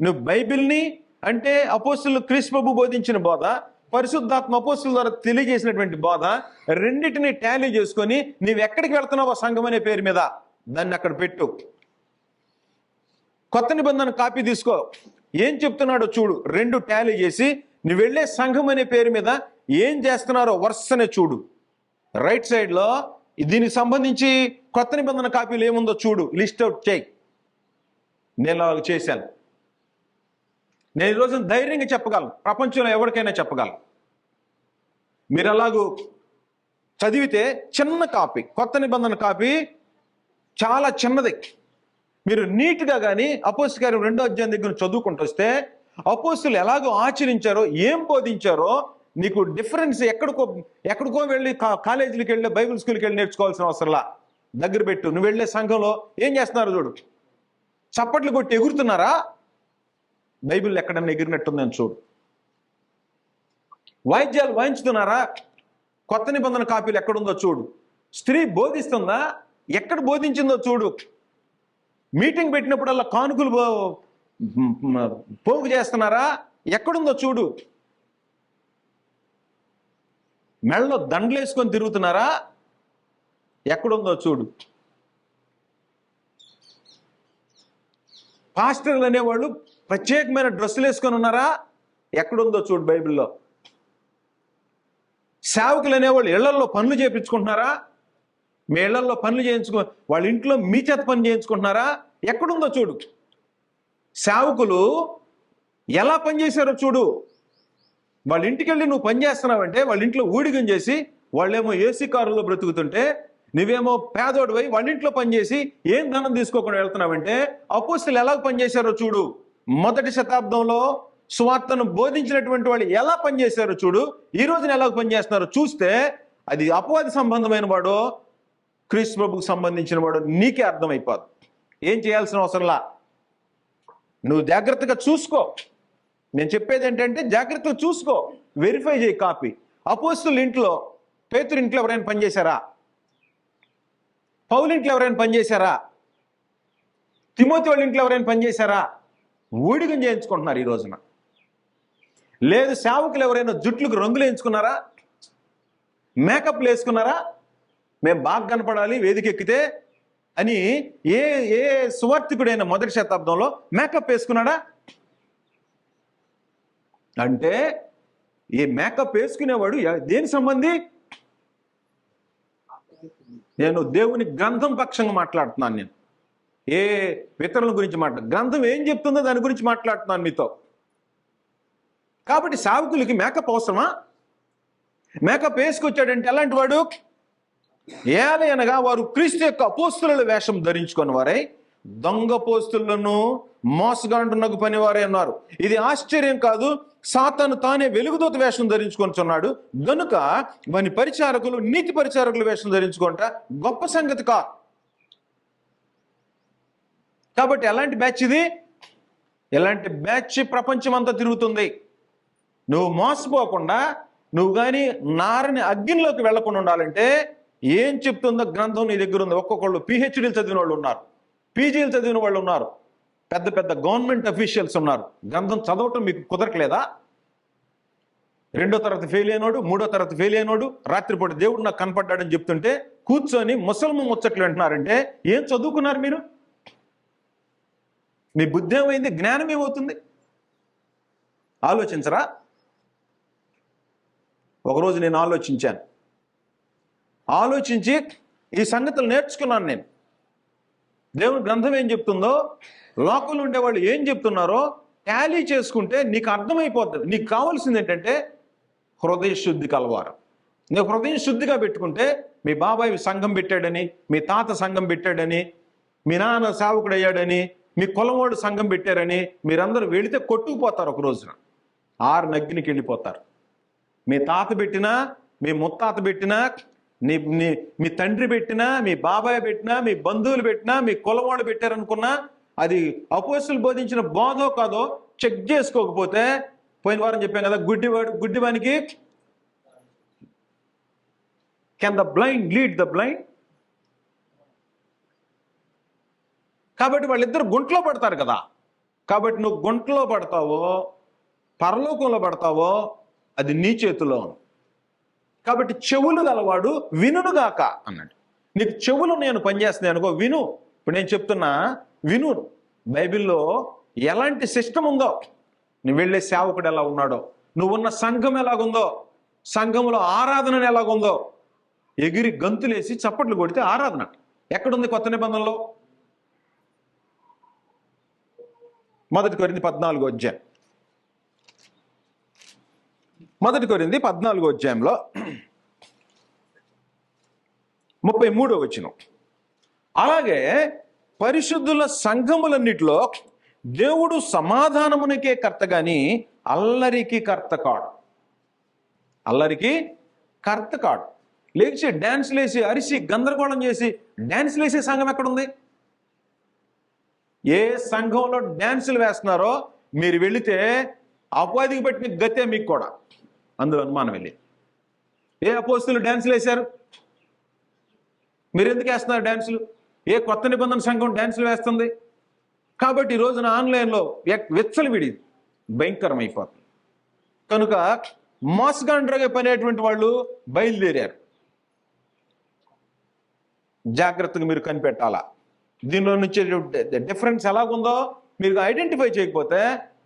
నువ్వు బైబిల్ని అంటే అపోస్తలులు క్రీస్తు ప్రభు బోధించిన బోధ, పరిశుద్ధాత్మ అపోస్తలుల ద్వారా తెలియజేసినటువంటి బోధ, రెండింటిని టాలీ చేసుకొని నీవు ఎక్కడికి వెళ్తున్నావో సంఘం అనే పేరు మీద దాన్ని అక్కడ పెట్టు. కొత్త నిబంధన కాపీ తీసుకో, ఏం చెప్తున్నాడో చూడు, 2 టాలీ చేసి నువ్వు వెళ్ళే సంఘం అనే పేరు మీద ఏం చేస్తున్నారో వరుసనే చూడు. రైట్ సైడ్లో దీనికి సంబంధించి కొత్త నిబంధన కాపీలు ఏముందో చూడు, లిస్ట్ అవుట్ చేయి. నేను అలా చేశాను. నేను ఈరోజు ధైర్యంగా చెప్పగలను, ప్రపంచంలో ఎవరికైనా చెప్పగలను. మీరు అలాగూ చదివితే చిన్న కాపీ, కొత్త నిబంధన కాపీ చాలా చిన్నది. మీరు నీట్గా కానీ అపోస్తలుల కార్యం 2వ అధ్యాయం దగ్గర చదువుకుంటూ వస్తే అపోస్తలులు ఎలాగో ఆచరించారో, ఏం బోధించారో నీకు డిఫరెన్స్ ఎక్కడికో వెళ్ళి కాలేజీలకు వెళ్ళి బైబిల్ స్కూల్కి వెళ్ళి నేర్చుకోవాల్సిన అవసరంలా. దగ్గర పెట్టు. నువ్వు వెళ్ళే సంఘంలో ఏం చేస్తున్నారు చూడు. చప్పట్లు కొట్టి ఎగురుతున్నారా? బైబిల్ ఎక్కడన్నా ఎగిరినట్టుందని చూడు. వాయిద్యాలు వాయించుతున్నారా? కొత్త నిబంధన కాపీలు ఎక్కడుందో చూడు. స్త్రీ బోధిస్తుందా? ఎక్కడ బోధించిందో చూడు. మీటింగ్ పెట్టినప్పుడల్లా కానుకలు పోగు చేస్తున్నారా? ఎక్కడుందో చూడు. మెళ్ళలో దండలు వేసుకొని తిరుగుతున్నారా? ఎక్కడుందో చూడు. పాస్టర్లు అనేవాళ్ళు ప్రత్యేకమైన డ్రెస్సులు వేసుకొని ఉన్నారా? ఎక్కడుందో చూడు బైబిల్లో. సేవకులు అనేవాళ్ళు ఇళ్లల్లో పనులు చేయించుకుంటున్నారా? మీ ఇళ్లల్లో పనులు వాళ్ళ ఇంట్లో మీ చేత పని చేయించుకుంటున్నారా? ఎక్కడుందో చూడు. సేవకులు ఎలా పనిచేశారో చూడు. వాళ్ళ ఇంటికి వెళ్ళి నువ్వు పని చేస్తున్నావంటే వాళ్ళ ఇంట్లో ఊడిగం చేసి, వాళ్ళేమో ఏసీ కారులో బ్రతుకుతుంటే నువ్వేమో పేదోడివై వాళ్ళ ఇంట్లో పనిచేసి ఏం ధనం తీసుకోకుండా వెళ్తున్నావంటే అపోస్తలులు ఎలా పనిచేశారో చూడు. మొదటి శతాబ్దంలో సువార్తను బోధించినటువంటి వాళ్ళు ఎలా పనిచేశారో చూడు, ఈ రోజున ఎలా పనిచేస్తున్నారో చూస్తే అది అపవాది సంబంధమైన వాడో క్రీస్తు ప్రభుకు సంబంధించిన వాడు నీకే అర్థమైపోదు. ఏం చేయాల్సిన అవసరంలా, నువ్వు జాగ్రత్తగా చూసుకో. నేను చెప్పేది ఏంటంటే జాగ్రత్తగా చూసుకో, వెరిఫై చేయి కాపీ. అపోస్తుల ఇంట్లో, పేతురు ఇంట్లో ఎవరైనా పనిచేశారా? పౌలు ఇంట్లో ఎవరైనా పనిచేశారా? తిమోతి వాళ్ళ ఇంట్లో ఎవరైనా పనిచేశారా? ఊడిగం చేయించుకుంటున్నారు ఈ రోజున. లేదు సేవకులు ఎవరైనా జుట్లకు రంగులు వేయించుకున్నారా? మేకప్లు వేసుకున్నారా? మేము బాగా కనపడాలి వేదిక ఎక్కితే అని ఏ ఏ సువార్థికుడైన మొదటి శతాబ్దంలో మేకప్ వేసుకున్నాడా? అంటే ఈ మేకప్ వేసుకునేవాడు దేని సంబంధి? నేను దేవుని గ్రంథం పక్షంగా మాట్లాడుతున్నాను. నేను ఏ ఇతరుల గురించి గ్రంథం ఏం చెప్తుందో దాని గురించి మాట్లాడుతున్నాను మీతో. కాబట్టి సేవకులకి మేకప్ అవసరమా? మేకప్ వేసుకొచ్చాడంటే ఎలాంటి వాడు? ఏలయనగా వారు క్రీస్తు యొక్క అపోస్తుల వేషం ధరించుకున్న వారై దొంగ పోస్తులను మోసగాంటున్నకు పనివారే అన్నారు. ఇది ఆశ్చర్యం కాదు, సాతాను తానే వెలుగుదూత వేషం ధరించుకొనిచున్నాడు గనుక వాని పరిచారకులు నీతి పరిచారకుల వేషం ధరించుకుంటా గొప్ప సంగతి కా. కాబట్టి ఎలాంటి బ్యాచ్ ఇది? ఎలాంటి బ్యాచ్ ప్రపంచం అంతా తిరుగుతుంది. నువ్వు మోసపోకుండా, నువ్వు కానీ నారని అగ్నిలోకి వెళ్లకుండా ఉండాలంటే ఏం చెప్తుందో గ్రంథం నీ దగ్గర ఉంది. ఒక్కొక్కళ్ళు పిహెచ్డీలు చదివిన వాళ్ళు ఉన్నారు, పీజీలు చదివిన వాళ్ళు ఉన్నారు, పెద్ద పెద్ద గవర్నమెంట్ అఫీషియల్స్ ఉన్నారు. గ్రంథం చదవటం మీకు కుదరట్లేదా? 2వ తరగతి ఫెయిల్ అయినోడు, 3వ తరగతి ఫెయిల్ అయినోడు రాత్రిపూట దేవుడు నాకు కనపడ్డాడని చెప్తుంటే కూర్చొని ముసల్మ ముచ్చట్లు వింటున్నారంటే ఏం చదువుకున్నారు మీరు? మీ బుద్ధి ఏమైంది? జ్ఞానం ఏమవుతుంది? ఆలోచించరా? ఒకరోజు నేను ఆలోచించి ఈ సంగతులు నేర్చుకున్నాను. నేను దేవుని గ్రంథం ఏం చెప్తుందో, లోకంలో ఉండేవాళ్ళు ఏం చెప్తున్నారో టాలీ చేసుకుంటే నీకు అర్థమైపోతుంది. నీకు కావాల్సింది ఏంటంటే హృదయ శుద్ధి కలవారు. నువ్వు హృదయం శుద్ధిగా పెట్టుకుంటే, మీ బాబాయ్ సంఘం పెట్టాడని, మీ తాత సంఘం పెట్టాడని, మీ నాన్న సేవకుడు అయ్యాడని, మీ కులవాడు సంఘం పెట్టారని మీరందరూ వెళితే కొట్టుకుపోతారు. ఒక రోజున 6 నగ్గినికి వెళ్ళిపోతారు. మీ తాత పెట్టినా, మీ ముత్తాత పెట్టినా, మీ తండ్రి పెట్టినా, మీ బాబాయ్ పెట్టినా, మీ బంధువులు పెట్టినా, మీ కులవాళ్ళు పెట్టారనుకున్నా అది అపోస్తులు బోధించిన బోధో కాదో చెక్ చేసుకోకపోతే, పోయిన వారం చెప్పాం కదా, గుడ్డివానికి can the blind lead the blind. కాబట్టి వాళ్ళిద్దరు గుంట్లో పడతారు కదా. కాబట్టి నువ్వు గుంట్లో పడతావో పరలోకంలో పడతావో అది నీ చేతిలో ఉంది. కాబట్టి చెవులు గలవాడు వినుగాక అన్నాడు. నీకు చెవులు నేను పనిచేస్తున్నాను అనుకో, విను. ఇప్పుడు నేను చెప్తున్నా, విను. బైబిల్లో ఎలాంటి సిస్టమ్ ఉందో, నువ్వు వెళ్ళే సేవకుడు ఎలా ఉన్నాడో, నువ్వున్న సంఘం ఎలాగుందో, సంఘంలో ఆరాధన ఎలాగుందో, ఎగిరి గంతులేసి చప్పట్లు కొడితే ఆరాధన ఎక్కడుంది? కొత్త నిబంధనలో 1 కొరింథీ 14వ అధ్యాయం. 1 కొరింథీ 14వ అధ్యాయంలో 33వ వచనం. అలాగే పరిశుద్ధుల సంఘములన్నిటిలో దేవుడు సమాధానమునికే కర్త గాని అల్లరికి కర్త కాడు. అల్లరికి కర్త కాడు. లేచి డాన్సులు వేసి అరిసి గందరగోళం చేసి డాన్సులు వేసే సంఘం ఎక్కడుంది? ఏ సంఘంలో డాన్సులు వేస్తున్నారో మీరు వెళితే అపవాదికి పట్టిన గతే మీకు కూడా. అందులో అనుమానం వెళ్ళి ఏ అపోస్తులు డాన్సులు వేశారు? మీరు ఎందుకు వేస్తున్నారు డాన్సులు? ఏ కొత్త నిబంధన సంఘం డాన్సులు వేస్తుంది? కాబట్టి ఈ రోజున ఆన్లైన్లో విచ్చలవిడి భయంకరమైపోతుంది. కనుక మోసగాండ్రగా పనేటువంటి వాళ్ళు బయలుదేరారు. జాగ్రత్తగా మీరు కనిపెట్టాలా. దీనిలో నుంచి డిఫరెన్స్ ఎలాగుందో మీరు ఐడెంటిఫై చేయకపోతే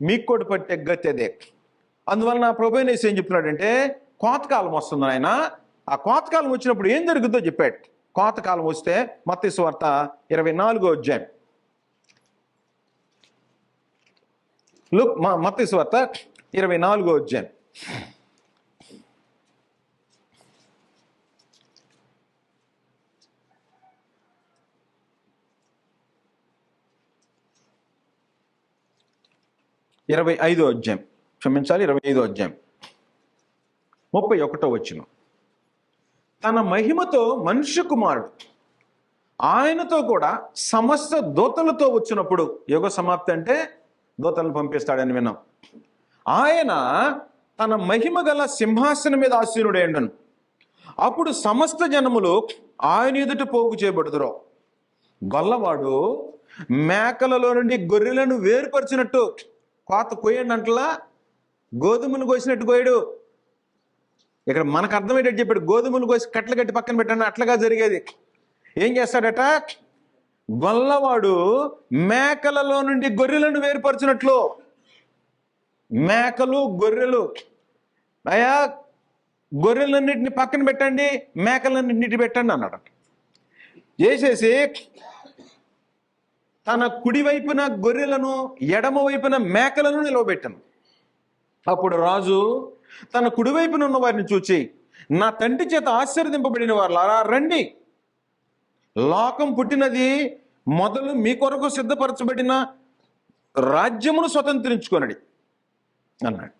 మీకు కూడా పట్టే గతి అదే. అందువలన ప్రభువైన యేసు ఏం చెప్తున్నాడంటే, కోతకాలం వస్తుంది ఆయన. ఆ కోతకాలం వచ్చినప్పుడు ఏం జరుగుతుందో చెప్పాడు. కోతకాలం వస్తే మత్తయి సువార్త 24వ అధ్యాయం, మత్తయి సువార్త 24వ అధ్యాయం. ఇరవై 25వ అధ్యాయం క్షమించాలి, 25వ అధ్యాయం 31వ వచనం. తన మహిమతో మనుష్య కుమారుడు ఆయనతో కూడా సమస్త దూతలతో వచ్చినప్పుడు, యుగ సమాప్తి అంటే దూతలను పంపిస్తాడని విన్నాం. ఆయన తన మహిమ గల సింహాసనం మీద ఆసీనుడైండను. అప్పుడు సమస్త జనములు ఆయన ఎదుట పోగు చేయబడుదురు. గొల్లవాడు మేకలలో నుండి గొర్రెలను వేరుపరిచినట్టు, కోత కోయండి అంటలా గోధుమలు కోసినట్టు కోయడు. ఇక్కడ మనకు అర్థమయ్యేటట్టు చెప్పాడు, గోధుమలు కోసి కట్టలు కట్టి పక్కన పెట్టండి, అట్లుగా జరిగేది. ఏం చేస్తాడట? గొల్లవాడు మేకలలో నుండి గొర్రెలను వేరుపరిచినట్లు. మేకలు గొర్రెలు, అయ్యా గొర్రెలన్నింటిని పక్కన పెట్టండి, మేకలన్నింటిని పెట్టండి అన్నాడు. చేసేసి తన కుడి వైపున గొర్రెలను, ఎడమ వైపున మేకలను నిలవబెట్టాను. అప్పుడు రాజు తన కుడివైపున ఉన్న వారిని చూచి, నా తండ్రి చేత ఆశీర్వదింపబడిన వారులారా రండి, లోకం పుట్టినది మొదలు మీ కొరకు సిద్ధపరచబడిన రాజ్యమును స్వతంత్రించుకొనడి అన్నాడు.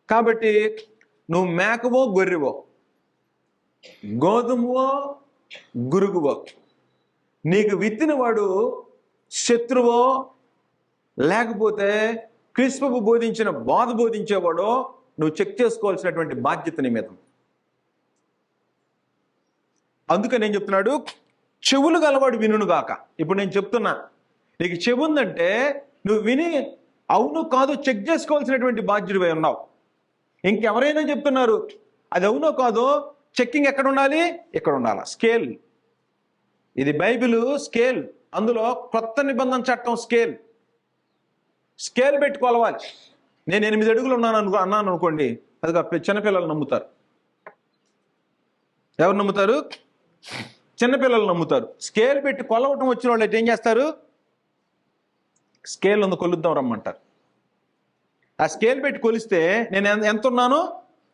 కాబట్టి నువ్వు మేకవో గొర్రెవో, గోధుమవో గురుగువో, నీకు విత్తిన వాడు శత్రువో లేకపోతే క్రీస్తు బోధించిన బోధ బోధించేవాడో నువ్వు చెక్ చేసుకోవాల్సినటువంటి బాధ్యత నీ మీద. అందుకని నేను చెప్తున్నాడు, చెవులు గలవాడు వినును గాక. ఇప్పుడు నేను చెప్తున్నా, నీకు చెవు ఉందంటే నువ్వు విని అవును కాదు చెక్ చేసుకోవాల్సినటువంటి బాధ్యుడివై ఉన్నావు. ఇంకెవరైనా చెప్తున్నారు అది అవునో కాదో చెక్కింగ్ ఎక్కడ ఉండాలి? ఇక్కడ ఉండాలి. స్కేల్, ఇది బైబిల్ స్కేల్, అందులో కొత్త నిబంధన చట్టం స్కేల్. స్కేల్ పెట్టి కొలవాలి. నేను 8 అడుగులు అన్నాను అనుకోండి, అది చిన్నపిల్లలు నమ్ముతారు. ఎవరు నమ్ముతారు? చిన్నపిల్లలు నమ్ముతారు. స్కేల్ పెట్టి కొలవటం వచ్చిన వాళ్ళు అయితే ఏం చేస్తారు? స్కేల్ ఉంది కొలుద్దాం రమ్మంటారు. ఆ స్కేల్ పెట్టి కొలిస్తే నేను ఎంత ఉన్నానో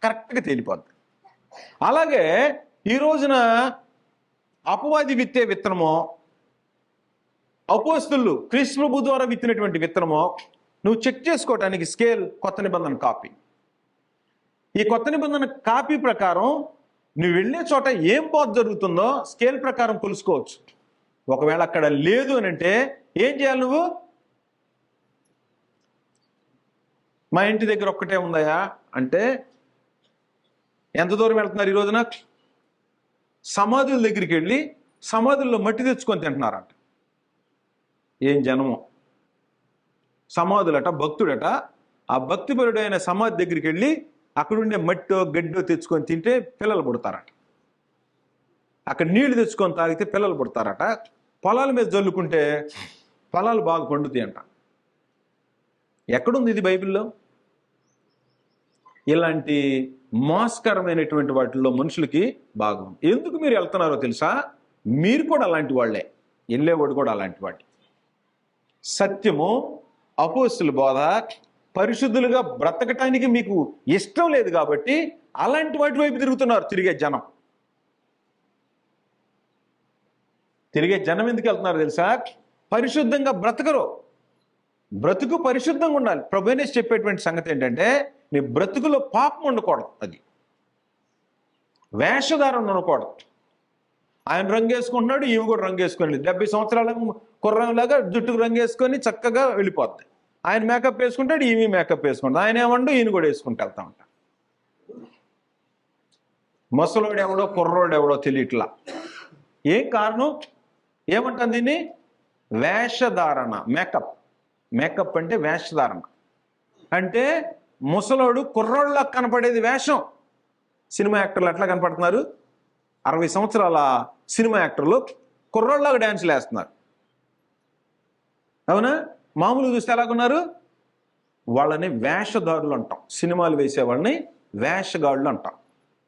కరెక్ట్గా తేలిపోద్ది. అలాగే ఈ రోజున అపవాది విత్తే విత్తనమో, అపోస్తలులు క్రీస్తు ప్రభు ద్వారా విత్తినటువంటి విత్తనమో నువ్వు చెక్ చేసుకోవటానికి స్కేల్ కొత్త నిబంధన కాపీ. ఈ కొత్త నిబంధన కాపీ ప్రకారం నువ్వు వెళ్ళే చోట ఏం బోధ జరుగుతుందో స్కేల్ ప్రకారం కొలుసుకోవచ్చు. ఒకవేళ అక్కడ లేదు అని అంటే ఏం చేయాలి నువ్వు? మా ఇంటి దగ్గర ఒక్కటే ఉందయా అంటే ఎంత దూరం వెళ్తున్నారు ఈ రోజున? సమాధుల దగ్గరికి వెళ్ళి సమాధుల్లో మట్టి తెచ్చుకొని తింటున్నారంట. ఏం జనము! సమాధులట, భక్తుడట, ఆ భక్తిపరుడైన సమాధి దగ్గరికి వెళ్ళి అక్కడుండే మట్టో గడ్డో తెచ్చుకొని తింటే పిల్లలు పుడతారట. అక్కడ నీళ్లు తెచ్చుకొని తాగితే పిల్లలు పుడతారట. పొలాల మీద జల్లుకుంటే పొలాలు బాగా పండుతాయి అంట. ఎక్కడుంది ఇది బైబిల్లో? ఇలాంటి మోసకరమైనటువంటి వాటిల్లో మనుషులకి భాగం. ఎందుకు మీరు వెళ్తున్నారో తెలుసా? మీరు కూడా అలాంటి వాళ్ళే, వెళ్ళేవాడు కూడా అలాంటి వాడు. సత్యము, అపోస్తుల బోధ, పరిశుద్ధులుగా బ్రతకటానికి మీకు ఇష్టం లేదు కాబట్టి అలాంటి వాటి వైపు తిరుగుతున్నారు. తిరిగే జనం ఎందుకు వెళ్తున్నారు తెలుసా? పరిశుద్ధంగా బ్రతకరు. బ్రతుకు పరిశుద్ధంగా ఉండాలి. ప్రభునేసి చెప్పేటువంటి సంగతి ఏంటంటే నీ బ్రతుకులో పాపం ఉండకూడదు. అది వేషధారణ ఉండకూడదు. ఆయన రంగు వేసుకుంటున్నాడు, ఈమె కూడా రంగు వేసుకొని 70 సంవత్సరాల కుర్రంలాగా జుట్టుకు రంగు వేసుకొని చక్కగా వెళ్ళిపోద్ది. ఆయన మేకప్ వేసుకుంటాడు, ఈమె మేకప్ వేసుకుంటాడు. ఆయన ఏమండు ఈయన కూడా వేసుకుంటూ వెళ్తా ఉంటాడు. ముసలోడు ఎవడో కుర్రోడు ఎవడో తెలియట్లా. ఏం కారణం? ఏమంటాను దీన్ని? వేషధారణ. మేకప్ అంటే వేషధారణ. అంటే ముసలోడు కుర్రోళ్ళ కనపడేది వేషం. సినిమా యాక్టర్లు ఎట్లా కనపడుతున్నారు? 60 సంవత్సరాల సినిమా యాక్టర్లు కుర్రోళ్ళగా డ్యాన్సులు వేస్తున్నారు. అవునా? మామూలుగా చూస్తే ఎలాగున్నారు? వాళ్ళని వేషధారులు అంటాం. సినిమాలు వేసేవాళ్ళని వేషగాళ్ళు అంటాం.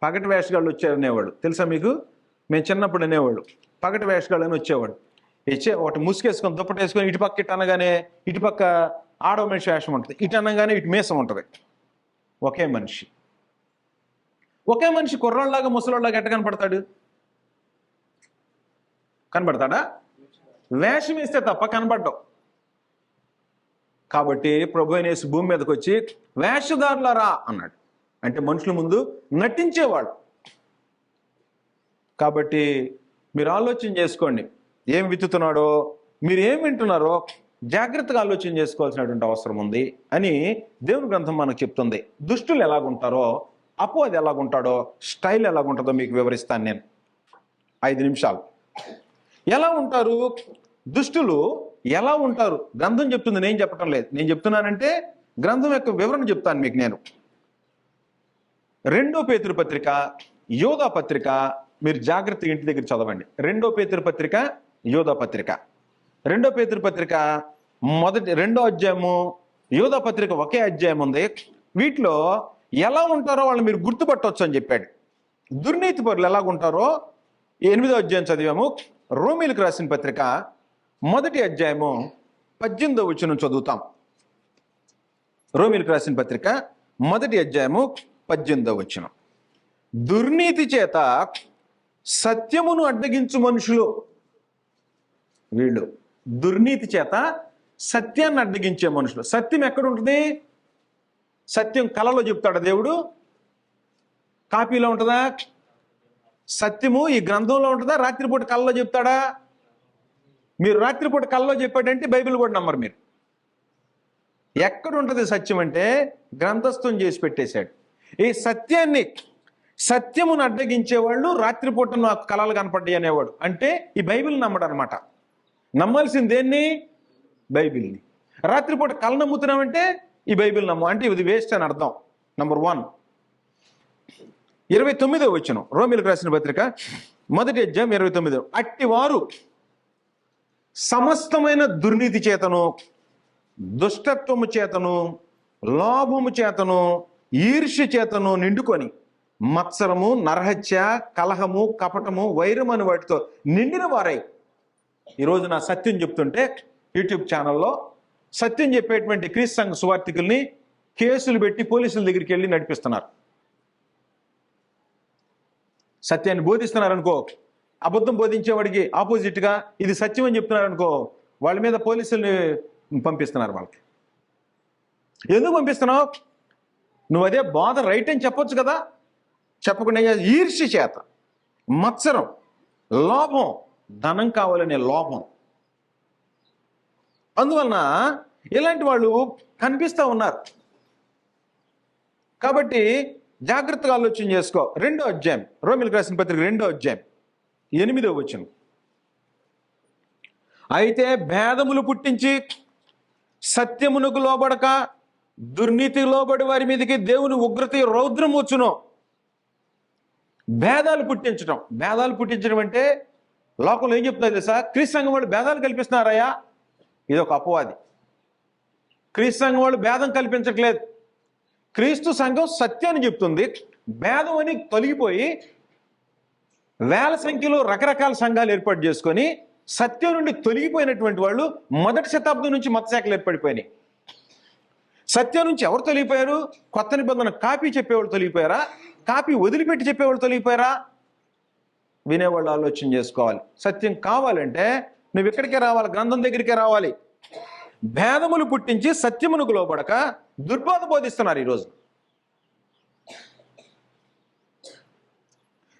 పగటి వేషగాళ్ళు వచ్చారనేవాడు తెలుసా మీకు? మేము చిన్నప్పుడు అనేవాడు పగటి వేషగాళ్ళు అని వచ్చేవాడు. ఒకటి ముసుకేసుకొని దుప్పటేసుకొని ఇటుపక్క ఇటు అనగానే ఇటుపక్క ఆడవ మనిషి వేషం ఉంటుంది, ఇటు అనగానే ఇటు మీసం ఉంటుంది. ఒకే మనిషి కుర్రోళ్ళలాగా ముసలోళ్ళలాగా ఎట్ట కనపడతాడు? కనపడతాడా? వేషం వేస్తే తప్ప కనపడ్డావు. కాబట్టి ప్రభు అయిన యేసు భూమి మీదకి వచ్చి వేషధారులారా అన్నాడు. అంటే మనుషుల ముందు నటించేవాడు. కాబట్టి మీరు ఆలోచన చేసుకోండి, ఏం విత్తుతున్నాడో, మీరు ఏం వింటున్నారో జాగ్రత్తగా ఆలోచన చేసుకోవాల్సినటువంటి అవసరం ఉంది అని దేవుని గ్రంథం మనకు చెప్తుంది. దుష్టులు ఎలాగుంటారో, అపవాది ఎలాగుంటాడో, స్టైల్ ఎలాగుంటుందో మీకు వివరిస్తాను నేను 5 నిమిషాలు. ఎలా ఉంటారు దుష్టులు, ఎలా ఉంటారు గ్రంథం చెప్తుంది, నేను చెప్పటం లేదు. నేను చెప్తున్నానంటే గ్రంథం యొక్క వివరణ చెప్తాను మీకు నేను. 2 పేతురు పత్రిక, యోధా పత్రిక మీరు జాగ్రత్తగా ఇంటి దగ్గర చదవండి. 2 పేతురు పత్రిక, యోధా పత్రిక. 2 పేతురు పత్రిక 2వ అధ్యాయము, యోధా పత్రిక ఒకే అధ్యాయం ఉంది. వీటిలో ఎలా ఉంటారో వాళ్ళు మీరు గుర్తుపట్టవచ్చు అని చెప్పాడు. దుర్నీతి పరులు ఎలాగుంటారో 8వ అధ్యాయం చదివాము. రోమీలకు రాసిన పత్రిక 1వ అధ్యాయము 18వ వచనం చదువుతాం. రోమీలకు రాసిన పత్రిక 1వ అధ్యాయము 18వ వచనం. దుర్నీతి చేత సత్యమును అడ్డగించు మనుషులు వీళ్ళు. దుర్నీతి చేత సత్యాన్ని అడ్డగించే మనుషులు. సత్యం ఎక్కడ ఉంటుంది? సత్యం కలలో చెప్తాడా దేవుడు? కాపీలో ఉంటుందా? సత్యము ఈ గ్రంథంలో ఉంటుందా? రాత్రిపూట కలలో చెప్తాడా? మీరు రాత్రిపూట కలలో చెప్పాడంటే బైబిల్ కూడా నమ్మరు మీరు. ఎక్కడ ఉంటుంది సత్యం అంటే గ్రంథస్థం చేసి పెట్టేశాడు. ఈ సత్యమును అడ్డగించేవాళ్ళు రాత్రిపూట నాకు కళలు కనపడ్డాయి అనేవాడు. అంటే ఈ బైబిల్ నమ్మడు అనమాట. నమ్మాల్సింది దేన్ని? బైబిల్ని. రాత్రిపూట కళ నమ్ముతున్నామంటే ఈ బైబిల్ నమ్ము అంటే ఇది వేస్ట్ అని అర్థం. నంబర్ 1. 29వ వచనం, రోమీలకు రాసిన పత్రిక 1వ అధ్యాయం 29. అట్టివారు సమస్తమైన దుర్నీతి చేతను, దుష్టత్వము చేతను, లోభము చేతను, ఈర్ష్య చేతను నిండుకొని మత్సరము, నరహత్య, కలహము, కపటము, వైరమని వాటితో నిండిన వారై. ఈరోజు నా సత్యం చెప్తుంటే యూట్యూబ్ ఛానల్లో సత్యం చెప్పేటువంటి క్రీస్తు సంఘ సువార్థికుల్ని కేసులు పెట్టి పోలీసుల దగ్గరికి వెళ్ళి నడిపిస్తున్నారు. సత్యాన్ని బోధిస్తున్నారనుకో, అబద్ధం బోధించేవాడికి ఆపోజిట్గా ఇది సత్యం అని చెప్తున్నారనుకో, వాళ్ళ మీద పోలీసుల్ని పంపిస్తున్నారు. వాళ్ళకి ఎందుకు పంపిస్తున్నావు? నువ్వు అదే బాధ రైట్ అని చెప్పొచ్చు కదా, చెప్పకుండా ఈర్ష్య చేత, మత్సరం, లోభం, ధనం కావాలనే లోభం, అందువలన ఇలాంటి వాళ్ళు కనిపిస్తూ ఉన్నారు. కాబట్టి జాగ్రత్తగా ఆలోచన చేసుకో. 2వ అధ్యాయం, రోమీలకు రాసిన పత్రిక 2వ అధ్యాయం 8వ వచనం. అయితే భేదములు పుట్టించి సత్యమునకు లోబడక దుర్నీతికి లోబడి వారి మీదకి దేవుని ఉగ్రత రౌద్రం వచ్చును. భేదాలు పుట్టించడం అంటే లోకంలో ఏం చెప్తున్నారు తెలుసా? క్రీస్తు సంఘం వాళ్ళు భేదాలు కల్పిస్తున్నారయ్యా. ఇది ఒక అపవాది. క్రీస్తు సంఘం వాళ్ళు భేదం కల్పించట్లేదు. క్రీస్తు సంఘం సత్యాన్ని చెప్తుంది. భేదం అని తొలగిపోయి వేల సంఖ్యలో రకరకాల సంఘాలు ఏర్పాటు చేసుకొని సత్యం నుండి తొలగిపోయినటువంటి వాళ్ళు 1వ శతాబ్దం నుంచి మత శాఖలు ఏర్పడిపోయినాయి. సత్యం నుంచి ఎవరు తొలగిపోయారు? కొత్త నిబంధన కాపీ చెప్పేవాళ్ళు తొలగిపోయారా? కాపీ వదిలిపెట్టి చెప్పేవాళ్ళు తొలగిపోయారా? వినేవాళ్ళు ఆలోచన చేసుకోవాలి. సత్యం కావాలంటే నువ్వు ఇక్కడికే రావాలి, గ్రంథం దగ్గరికే రావాలి. భేదములు పుట్టించి సత్యమునకు లోబడక దుర్బోధ బోధిస్తున్నారు ఈరోజు.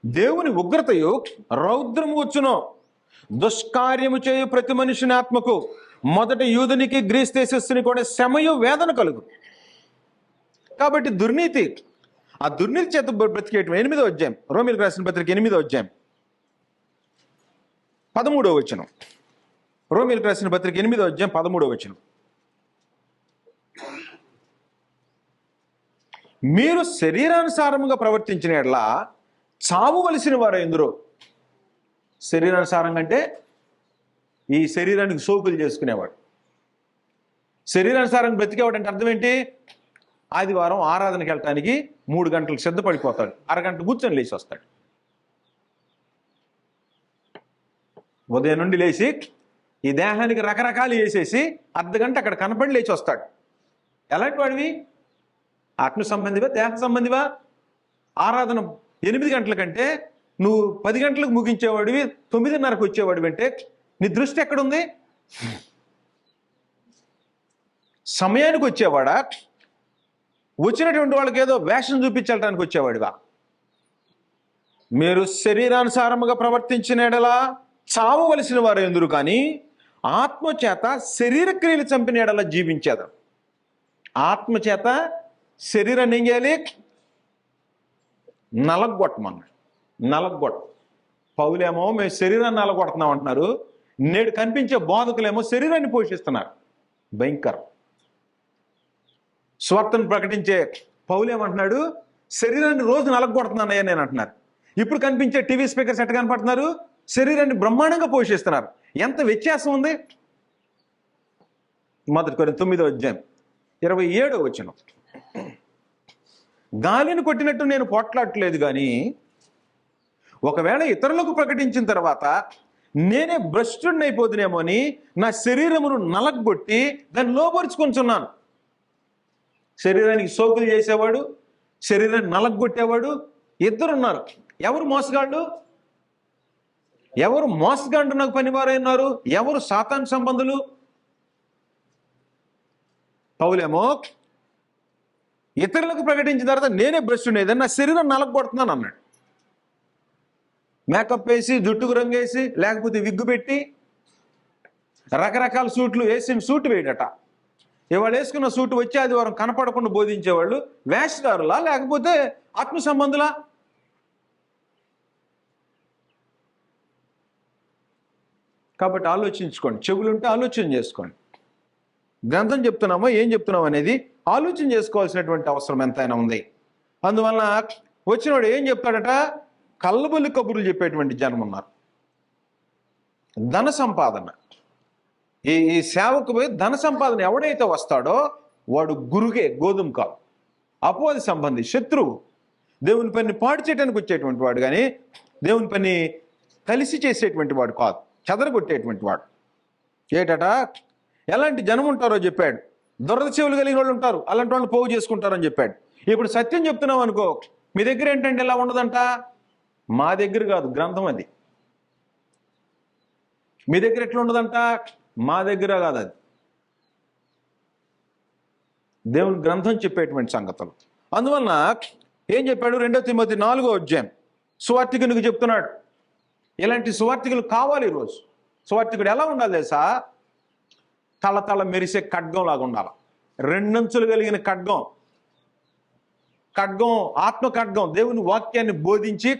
దేవుని ఉగ్రతయు రౌద్రము వచ్చును. దుష్కార్యము చేయు ప్రతి మనుషుని ఆత్మకు, మొదట యూదునికి గ్రీస్ దేశస్తుని కూడా శ్రమయు వేదన కలుగు. కాబట్టి దుర్నీతి, ఆ దుర్నీతి చేత బ్రతికేయటం. 8వ అధ్యాయం, రోమీలకు రాసిన పత్రిక 8వ అధ్యాయం 13వ వచనం. రోమీలకు రాసిన పత్రిక 8వ అధ్యాయం 13వ వచనం. మీరు శరీరానుసారముగా ప్రవర్తించిన ఎడలా చావవలసిన వారు ఎందురో. శరీరానుసారంగా అంటే ఈ శరీరానికి సోకులు చేసుకునేవాడు. శరీరానుసారంగా బ్రతికేవాడు అంటే అర్థం ఏంటి? ఆదివారం ఆరాధనకి వెళ్ళటానికి 3 గంటలకు సిద్ధపడిపోతాడు, అరగంట కూర్చొని లేచి వస్తాడు. ఉదయం నుండి లేచి ఈ దేహానికి రకరకాలు వేసేసి అర్ధగంట అక్కడ కనపడి లేచి వస్తాడు. ఎలాంటి వాడివి? ఆత్మ సంబంధివా, దేహ సంబంధివా? ఆరాధన 8 గంటల కంటే నువ్వు 10 గంటలకు ముగించేవాడివి, 9:30కు వచ్చేవాడివి అంటే నీ దృష్టి ఎక్కడుంది? సమయానికి వచ్చేవాడా, వచ్చినటువంటి వాళ్ళకి ఏదో వేషం చూపించడానికి వచ్చేవాడివా? మీరు శరీరానుసారముగా ప్రవర్తించిన ఎడలా చావవలసిన వారు ఎందురు, కానీ ఆత్మచేత శరీర క్రియలు చంపిన ఎడలా జీవించేదా. ఆత్మచేత శరీరాన్ని ఏం చేయాలి? నలగొట్టమన్నాడు. నలగొట్ట. పౌలేమో మేము శరీరాన్ని నలగొడుతున్నాం అంటున్నారు, నేడు కనిపించే బోధకులేమో శరీరాన్ని పోషిస్తున్నారు. భయంకరం. స్వార్థను ప్రకటించే పౌలేమంటున్నాడు, శరీరాన్ని రోజు నలగొడుతున్నానయ్యా నేను అంటున్నారు. ఇప్పుడు కనిపించే టీవీ స్పీకర్స్ ఎట్ట కనపడుతున్నారు? శరీరాన్ని బ్రహ్మాండంగా పోషిస్తున్నారు. ఎంత వ్యత్యాసం ఉంది! మొదటి కొరింథీ 9:27 గాలిని కొట్టినట్టు నేను పోట్లాడట్లేదు, కానీ ఒకవేళ ఇతరులకు ప్రకటించిన తర్వాత నేనే భ్రష్టుడిని అయిపోతున్నామో అని నా శరీరమును నలగొట్టి దాన్ని లోపరుచుకుంటున్నాను. శరీరానికి సోకులు చేసేవాడు, శరీరాన్ని నలగొట్టేవాడు ఇద్దరున్నారు. ఎవరు మోసగాళ్ళు? ఎవరు మోసగాండు నాకు పనివారై ఉన్నారు? ఎవరు సాతాను సంబంధులు? పౌలేమో ఇతరులకు ప్రకటించిన తర్వాత నేనే భ్రష్టుడిని, ఏదన్నా శరీరం నలగొడుతున్నాను అన్నాడు. మేకప్ వేసి, జుట్టుకు రంగేసి, లేకపోతే విగ్గు పెట్టి, రకరకాల సూట్లు వేసిన సూట్ వేయడట. ఇవాళ వేసుకున్న సూటు వచ్చే ఆదివారం కనపడకుండా బోధించేవాళ్ళు వేషధారులా లేకపోతే ఆత్మ సంబంధులా? కాబట్టి ఆలోచించుకోండి. చెవులుంటే ఆలోచన చేసుకోండి. గ్రంథం చెప్తున్నామో ఏం చెప్తున్నాం అనేది ఆలోచన చేసుకోవాల్సినటువంటి అవసరం ఎంతైనా ఉంది. అందువలన వచ్చినవాడు ఏం చెప్తాడట? కల్లబొల్లి కబుర్లు చెప్పేటువంటి జనం ఉన్నారు. ధన సంపాదన, ఈ సేవకు పోయి ధన సంపాదన ఎవడైతే వస్తాడో వాడు గురుగే, గోధుమ కాదు, అపవాది సంబంధి, శత్రువు. దేవుని పని పాడు చేయడానికి వచ్చేటువంటి వాడు, కానీ దేవుని పని కలిసి చేసేటువంటి వాడు కాదు, చెదరగొట్టేటువంటి వాడు. ఏటట ఎలాంటి జనం ఉంటారో చెప్పాడు. దురద చెవులు కలిగిన వాళ్ళు ఉంటారు, అలాంటి వాళ్ళు పోగు చేసుకుంటారని చెప్పాడు. ఇప్పుడు సత్యం చెప్తున్నాం అనుకో, మీ దగ్గర ఏంటంటే ఇలా ఉండదంట. మా దగ్గర కాదు, గ్రంథం అది. మీ దగ్గర ఎట్లా ఉండదంట? మా దగ్గర కాదు, అది దేవుని గ్రంథం చెప్పేటువంటి సంగతులు. అందువలన ఏం చెప్పాడు? 2 తిమోతి 4:4 సువార్తికునికి చెప్తున్నాడు. ఇలాంటి సువార్తికులు కావాలి ఈరోజు. సువార్తికుడు ఎలా ఉండాలి తెలుసా? తల మెరిసే ఖడ్గం లాగా ఉండాలి. 2 అంచులు కలిగిన ఖడ్గం. ఆత్మ ఖడ్గం. దేవుని వాక్యాన్ని బోధించి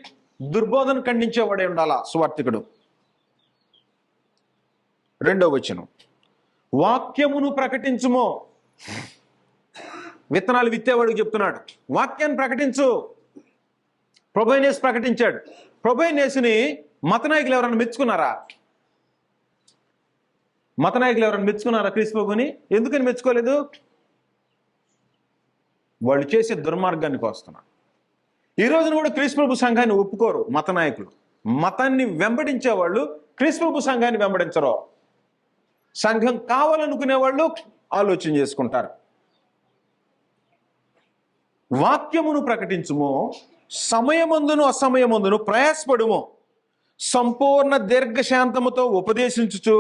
దుర్బోధన ఖండించేవాడే ఉండాలా సువార్తికుడు. 2వ వచనం, వాక్యమును ప్రకటించుమో. విత్తనాలు విత్తేవాడికి చెప్తున్నాడు, వాక్యాన్ని ప్రకటించు. ప్రభునేసి ప్రకటించాడు. ప్రభునేసిని మత నాయకులు ఎవరైనా మెచ్చుకున్నారా? మత నాయకులు ఎవరైనా మెచ్చుకున్నారా క్రీస్తు ప్రభుని? ఎందుకని మెచ్చుకోలేదు? వాళ్ళు చేసే దుర్మార్గానికి వస్తున్నారు. ఈ రోజున కూడా క్రీస్తు ప్రభు సంఘాన్ని ఒప్పుకోరు మత నాయకులు. మతాన్ని వెంబడించే వాళ్ళు క్రీస్తు ప్రభు సంఘాన్ని వెంబడించరు. సంఘం కావాలనుకునే వాళ్ళు ఆలోచన చేసుకుంటారు. వాక్యమును ప్రకటించుము, సమయమందును అసమయమందును ప్రయాసపడుము, సంపూర్ణ దీర్ఘశాంతముతో ఉపదేశించుచు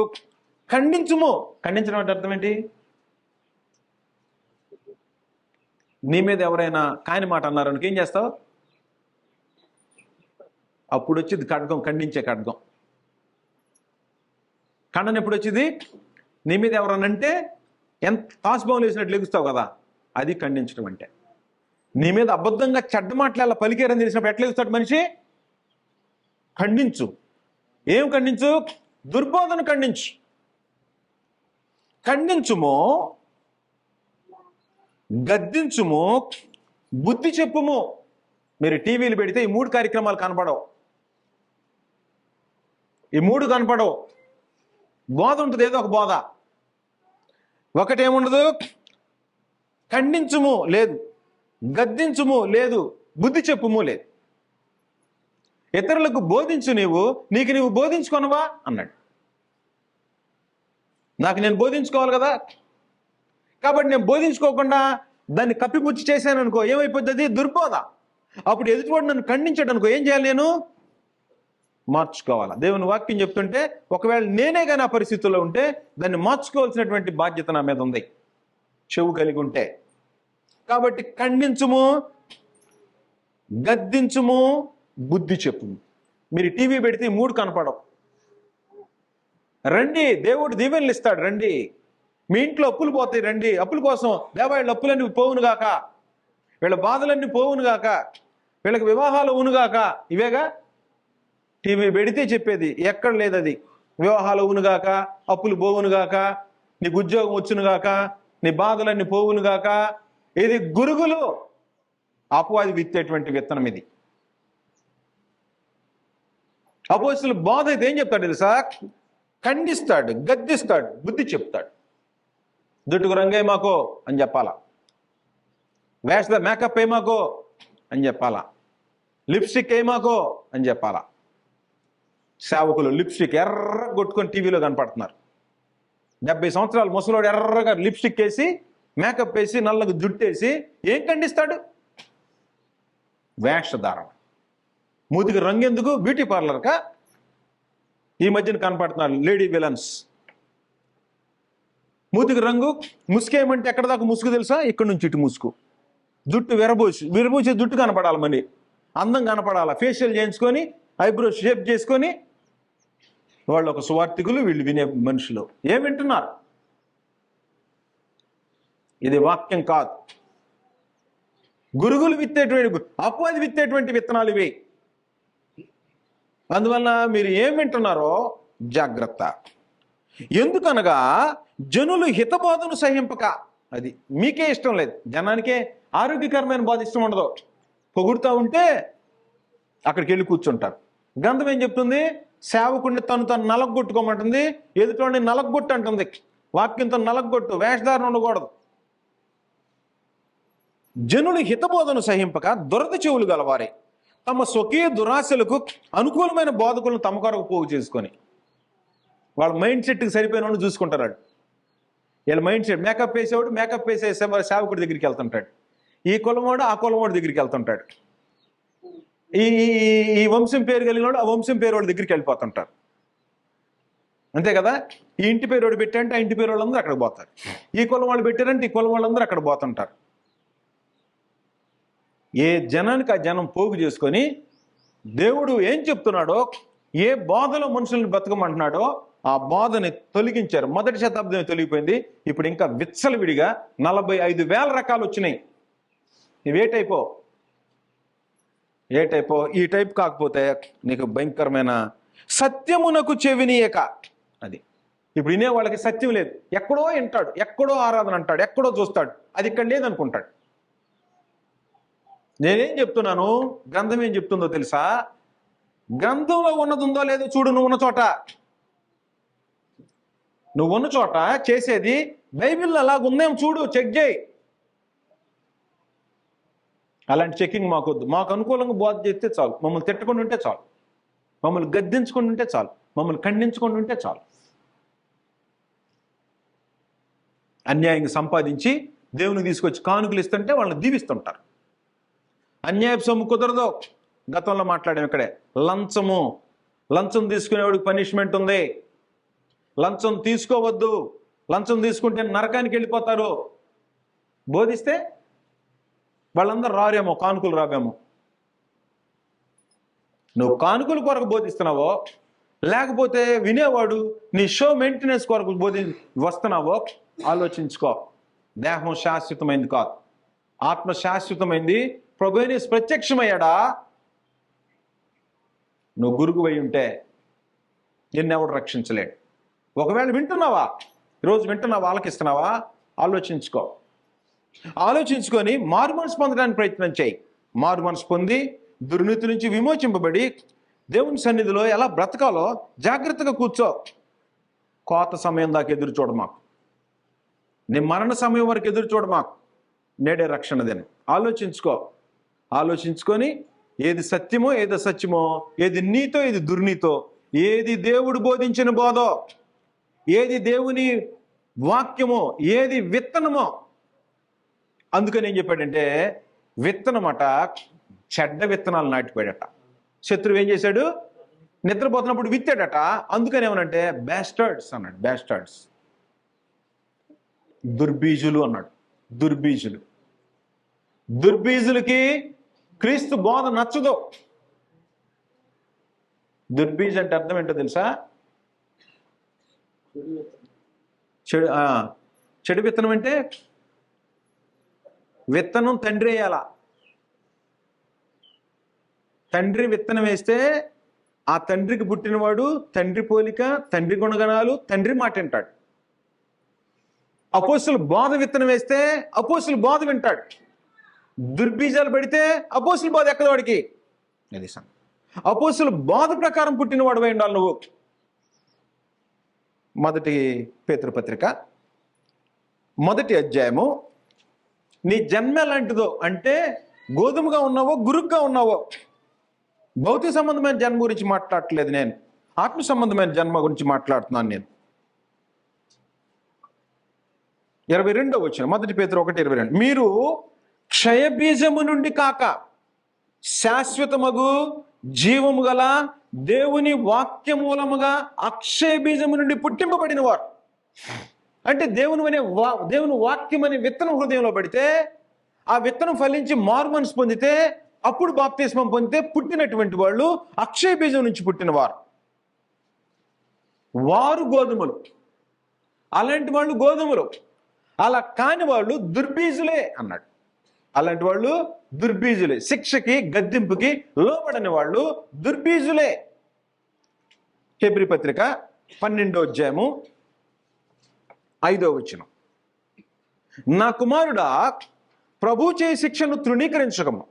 ఖండించుము. ఖండించడం అంటే అర్థం ఏంటి? నీ మీద ఎవరైనా కాని మాట అన్నారనుకో ఏం చేస్తావు? అప్పుడు వచ్చింది ఖడ్గం, ఖండించే ఖడ్గం. ఖండన ఎప్పుడు వచ్చింది? నీ మీద ఎవరనంటే ఎంత తాసుభావం వేసినట్లు లెగుస్తావు కదా, అది ఖండించడం అంటే. నీ మీద అబద్ధంగా చెడ్డ మాటలు పలికేరని తెలిసినప్పుడు ఎట్లా లెగుస్తాడు మనిషి? ఖండించు. ఏం ఖండించు? దుర్బోధన ఖండించు. ఖండించుమో, గద్దించుము, బుద్ధి చెప్పుము. మీరు టీవీలు పెడితే ఈ 3 కార్యక్రమాలు కనపడవు. ఈ 3 కనపడవు. బోధ ఉంటుంది, ఏదో ఒక బోధ. ఒకటేముండదు? ఖండించుము లేదు, గద్దించుము లేదు, బుద్ధి చెప్పుము లేదు. ఇతరులకు బోధించు, నీకు నీవు బోధించుకొనవా అన్నాడు. నాకు నేను బోధించుకోవాలి కదా, కాబట్టి నేను బోధించుకోకుండా దాన్ని కప్పిపుచ్చి చేశాను అనుకో, ఏమైపోతుంది? దుర్బోధ. అప్పుడు ఎదుటివాడు నన్ను ఖండించాడు అనుకో, ఏం చేయాలి? నేను మార్చుకోవాలా. దేవుని వాక్యం చెప్తుంటే ఒకవేళ నేనే కానీ ఆ పరిస్థితుల్లో ఉంటే దాన్ని మార్చుకోవాల్సినటువంటి బాధ్యత నా మీద ఉంది. చెవు కలిగి ఉంటే. కాబట్టి ఖండించుము, గద్దించుము, బుద్ధి చెప్పుము. మీరు టీవీ పెడితే 3 కనపడవు. రండి, దేవుడు దీవెనలు ఇస్తాడు. రండి, మీ ఇంట్లో అప్పులు పోతాయి. రండి, అప్పుల కోసం దేవా వీళ్ళ అప్పులన్నీ పోవును గాక, వీళ్ళ బాధలన్నీ పోవును గాక, వీళ్ళకి వివాహాలు అవునుగాక. ఇవేగా టీవీ పెడితే చెప్పేది. ఎక్కడ లేదు అది. వివాహాలు అవునుగాక, అప్పులు పోవునుగాక, నీకు ఉద్యోగం వచ్చునుగాక, నీ బాధలన్నీ పోవునుగాక. ఇది గురుగులు అపవాది విత్తేటువంటి విత్తనం ఇది. అపోస్తలుల బోధ అయితే ఏం చెప్తాడు తెలుసా? ఖండిస్తాడు, గద్దిస్తాడు, బుద్ధి చెప్తాడు. జుట్టుకు రంగే మాకో అని చెప్పాలా, వేష మేకప్ ఏమాకో అని చెప్పాలా, లిప్స్టిక్ ఏమాకో అని చెప్పాలా. సేవకులు లిప్స్టిక్ ఎర్ర కొట్టుకొని టీవీలో కనపడుతున్నారు. 70 సంవత్సరాలు ముసలోడు ఎర్రగా లిప్స్టిక్ వేసి, మేకప్ వేసి, నల్లగా జుట్టేసి ఏం ఖండిస్తాడు? వేషధారణ. మూతికి రంగెందుకు? బ్యూటీ పార్లర్కా? ఈ మధ్యన కనపడుతున్నారు లేడీ విలన్స్. మూతికి రంగు, ముసుకేమంటే ఎక్కడ దాకా ముసుగు తెలుసా? ఇక్కడ నుంచి ఇటు ముసుగు. జుట్టు విరబూసి జుట్టు కనపడాలి, మళ్ళీ అందం కనపడాలి. ఫేషియల్ చేయించుకొని, ఐబ్రో షేప్ చేసుకొని, వాళ్ళు ఒక సువార్థికులు, వీళ్ళు వినే మనుషులు. ఏం వింటున్నారు? ఇది వాక్యం కాదు. గురుగులు విత్తేటువంటి, అపవాది విత్తేటువంటి విత్తనాలు ఇవి. అందువల్ల మీరు ఏం వింటున్నారో జాగ్రత్త. ఎందుకనగా జనులు హితబోధను సహింపక, అది మీకే ఇష్టం లేదు, జనానికే ఆరోగ్యకరమైన బోధ ఇష్టం ఉండదు. పొగుడుతూ ఉంటే అక్కడికి వెళ్ళి కూర్చుంటారు. గ్రంథం ఏం చెప్తుంది? సేవకుడిని తను నలగొట్టుకోమంటుంది, ఎదుటోడిని నలగొట్టు అంటుంది. వాక్యంతో నలగొట్టు, వేషధారణ ఉండకూడదు. జనులు హితబోధను సహింపక దురద చెవులు గలవారే, తమ స్వకీయ దురాశలకు అనుకూలమైన బోధకులను తమ కొరకు పోగు చేసుకొని, వాళ్ళ మైండ్ సెట్కి సరిపోయిన వాళ్ళు చూసుకుంటారు. వీళ్ళ మైండ్ సెట్, మేకప్ వేసేవాడు మేకప్ వేసే సేవకుడి దగ్గరికి వెళ్తుంటాడు, ఈ కులవాడు ఆ కులవాడి దగ్గరికి వెళ్తుంటాడు, ఈ వంశం పేరు కలిగిన వాడు ఆ వంశం పేరు వాడి దగ్గరికి వెళ్ళిపోతుంటారు. అంతే కదా? ఈ ఇంటి పేరు వాడు పెట్టారంటే ఆ ఇంటి పేరు వాళ్ళందరూ అక్కడ పోతారు. ఈ కులం వాళ్ళు పెట్టారంటే ఈ కులం వాళ్ళందరూ అక్కడ పోతుంటారు. ఏ జనానికి ఆ జనం పోగు చేసుకొని, దేవుడు ఏం చెప్తున్నాడో, ఏ బోధలో మనుషుల్ని బతకమంటున్నాడో ఆ బోధని తొలగించారు. మొదటి శతాబ్దం తొలగిపోయింది. ఇప్పుడు ఇంకా విచ్చలవిడిగా 45,000 రకాలు వచ్చినాయి. నువ్వే టైపో ఈ టైప్ కాకపోతే నీకు భయంకరమైన సత్యమునకు చెవినీయక. అది ఇప్పుడు వినే వాళ్ళకి సత్యం లేదు. ఎక్కడో వింటాడు, ఎక్కడో ఆరాధన అంటాడు, ఎక్కడో చూస్తాడు, అది ఇక్కడ లేదనుకుంటాడు. నేనేం చెప్తున్నాను, గ్రంథం ఏం చెప్తుందో తెలుసా? గ్రంథంలో ఉన్నది ఉందో లేదో చూడు. నువ్వు ఉన్న చోట చేసేది బైబిల్లో అలాగుందేం చూడు, చెక్ చేయి. అలాంటి చెకింగ్ మాకొద్దు. మాకు అనుకూలంగా బోధ చేస్తే చాలు, మమ్మల్ని తిట్టకుండా ఉంటే చాలు, మమ్మల్ని గద్దించుకొని ఉంటే చాలు, మమ్మల్ని ఖండించుకొని ఉంటే చాలు. అన్యాయంగా సంపాదించి దేవుని తీసుకొచ్చి కానుకలు ఇస్తుంటే వాళ్ళని దీవిస్తుంటారు. అన్యాయపు సొమ్ము కుదరదు. గతంలో మాట్లాడాం ఇక్కడే. లంచం తీసుకునేవాడికి పనిష్మెంట్ ఉంది. లంచం తీసుకోవద్దు, లంచం తీసుకుంటే నరకానికి వెళ్ళిపోతారు. బోధిస్తే వాళ్ళందరూ రారేమో, కానుకలు రావేమో. నువ్వు కానుకల కొరకు బోధిస్తున్నావో, లేకపోతే వినేవాడు నీ షో మెయింటెనెన్స్ కొరకు వస్తున్నావో ఆలోచించుకో. దేహం శాశ్వతమైంది కాదు, ఆత్మ శాశ్వతమైంది. ప్రభువుని ప్రత్యక్షమయ్యాడా? నువ్వు గురుగువై ఉంటే నిన్నెవడు రక్షించలేడు. ఒకవేళ వింటున్నావా, ఈరోజు వింటున్నావా, ఆలకిస్తున్నావా? ఆలోచించుకొని మారు మనసు పొందడానికి ప్రయత్నం చేయి. మారు మనసు పొంది దుర్నీతి నుంచి విమోచింపబడి దేవుని సన్నిధిలో ఎలా బ్రతకాలో జాగ్రత్తగా కూర్చో. కోత సమయం దాకా ఎదురు చూడమాకు, నీ మరణ సమయం వరకు ఎదురు చూడమాకు. నేడే రక్షణదని ఆలోచించుకొని ఏది సత్యమో, ఏది అసత్యమో, ఏది నీతో, ఏది దుర్నీతో, ఏది దేవుడు బోధించిన బోధో, ఏది దేవుని వాక్యమో, ఏది విత్తనమో. అందుకని ఏం చెప్పాడంటే, విత్తనమట చెడ్డ విత్తనాలు నాటిపోయాడట. శత్రువు ఏం చేశాడు? నిద్రపోతున్నప్పుడు విత్తాడట. అందుకని ఏమనంటే బ్యాస్టర్డ్స్ అన్నాడు. బ్యాస్టర్డ్స్, దుర్బీజులు అన్నాడు. దుర్బీజులు. దుర్బీజులకి క్రీస్తు బోధ నచ్చదు. దుర్బీజ్ అంటే అర్థం ఏంటో తెలుసా? చెడు విత్తనం అంటే విత్తనం తండ్రి వేయాల. తండ్రి విత్తనం వేస్తే ఆ తండ్రికి పుట్టినవాడు తండ్రి పోలిక, తండ్రి గుణగణాలు, తండ్రి మాట వింటాడు. అపోస్తులు బోధ విత్తనం వేస్తే అపోస్తులు బోధ వింటాడు. దుర్బీజాలు పడితే అపోస్తుల బోధ ఎక్కదు వాడికి. అది అపోస్తుల బోధ ప్రకారం పుట్టినవాడు అయి ఉండాలి నువ్వు. మొదటి పేతురు పత్రిక 1వ అధ్యాయము. నీ జన్మ ఎలాంటిదో అంటే గోధుమగా ఉన్నావో గురుగ్గా ఉన్నావో. భౌతిక సంబంధమైన జన్మ గురించి మాట్లాడట్లేదు నేను, ఆత్మ సంబంధమైన జన్మ గురించి మాట్లాడుతున్నాను నేను. 22వ వచనం, 1 పేతురు 1:22. మీరు క్షయబీజము నుండి కాక శాశ్వతమగు జీవము గల దేవుని వాక్య మూలముగా అక్షయ బీజము నుండి పుట్టింపబడిన వారు. అంటే దేవుని వాక్యం అనే విత్తనం హృదయంలో పడితే ఆ విత్తనం ఫలించి మారు మనసు పొందితే అప్పుడు బాప్తిస్మం పొందితే పుట్టినటువంటి వాళ్ళు అక్షయ బీజం నుంచి పుట్టిన వారు గోధుమలు. అలాంటి వాళ్ళు గోధుమలు. అలా కాని వాళ్ళు దుర్బీజులే అన్నాడు. అలాంటి వాళ్ళు దుర్బీజులే. శిక్షకి గద్దింపుకి లోబడని వాళ్ళు దుర్బీజులే. హెబ్రీ పత్రిక 12వ అధ్యాయము 5వ వచనం. నా కుమారుడా, ప్రభు చే శిక్షను తృణీకరించకము,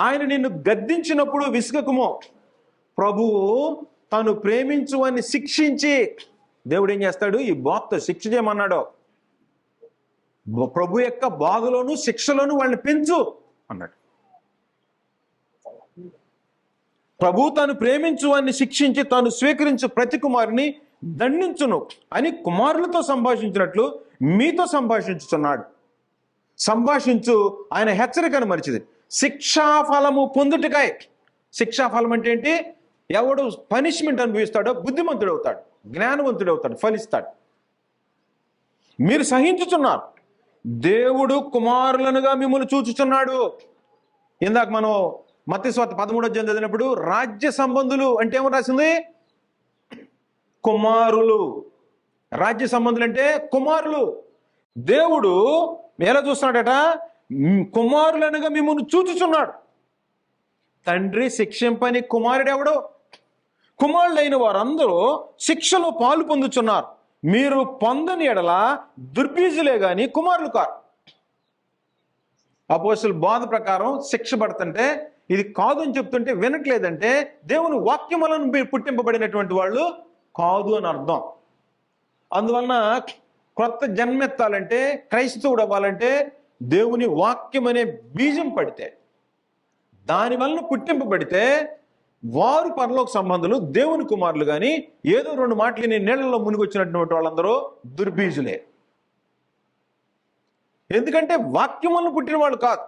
ఆయన నిన్ను గద్దించినప్పుడు విసుగకము. ప్రభువు తను ప్రేమించువని శిక్షించి, దేవుడు ఏం చేస్తాడు? ఈ బోధతో శిక్ష చేయమన్నాడు. ప్రభు యొక్క బాధలోను శిక్షలోను వాళ్ళని పెంచు అన్నాడు. ప్రభు తాను ప్రేమించు అని శిక్షించి తాను స్వీకరించు ప్రతి కుమారుని దండించును అని కుమారులతో సంభాషించినట్లు మీతో సంభాషించుచున్నాడు. సంభాషించు ఆయన హెచ్చరికను మరిచిది. శిక్షాఫలము పొందుటకాయ. శిక్షాఫలం అంటే ఏంటి? ఎవడు పనిష్మెంట్ అనుభవిస్తాడో బుద్ధిమంతుడు అవుతాడు, జ్ఞానవంతుడు అవుతాడు, ఫలిస్తాడు. మీరు సహించుచున్నారు, దేవుడు కుమారులనుగా మిమ్మల్ని చూచుచున్నాడు. ఇందాక మనం మత్తయి సువార్త 13వ అధ్యాయం చదివినప్పుడు రాజ్య సంబంధులు అంటే ఏమో రాసింది? కుమారులు. రాజ్య సంబంధులు అంటే కుమారులు. దేవుడు ఎలా చూస్తున్నాడట? కుమారులనుగా మిమ్మల్ని చూచుచున్నాడు. తండ్రి శిక్షింపని కుమారుడు ఎవడు? కుమారులైన వారందరూ శిక్షలో పాలు పొందుచున్నారు. మీరు పొందని ఎడల దుర్బీజులే గాని కుమారులు కారు. అపోస్తుల బోధ ప్రకారం శిక్ష పడుతుంటే ఇది కాదు అని చెప్తుంటే వినట్లేదంటే దేవుని వాక్యములను పుట్టింపబడినటువంటి వాళ్ళు కాదు అని అర్థం. అందువలన కొత్త జన్మెత్తాలంటే, క్రైస్తవుడు అవ్వాలంటే దేవుని వాక్యం అనే బీజం పడితే, దానివలన పుట్టింపబడితే వారు పరలోక సంబంధులు, దేవుని కుమారులు. కానీ ఏదో 2 మాటలు నేను నీళ్లలో మునిగొచ్చినటువంటి వాళ్ళందరూ దుర్బీజులే. ఎందుకంటే వాక్యములను పుట్టిన వాళ్ళు కాదు.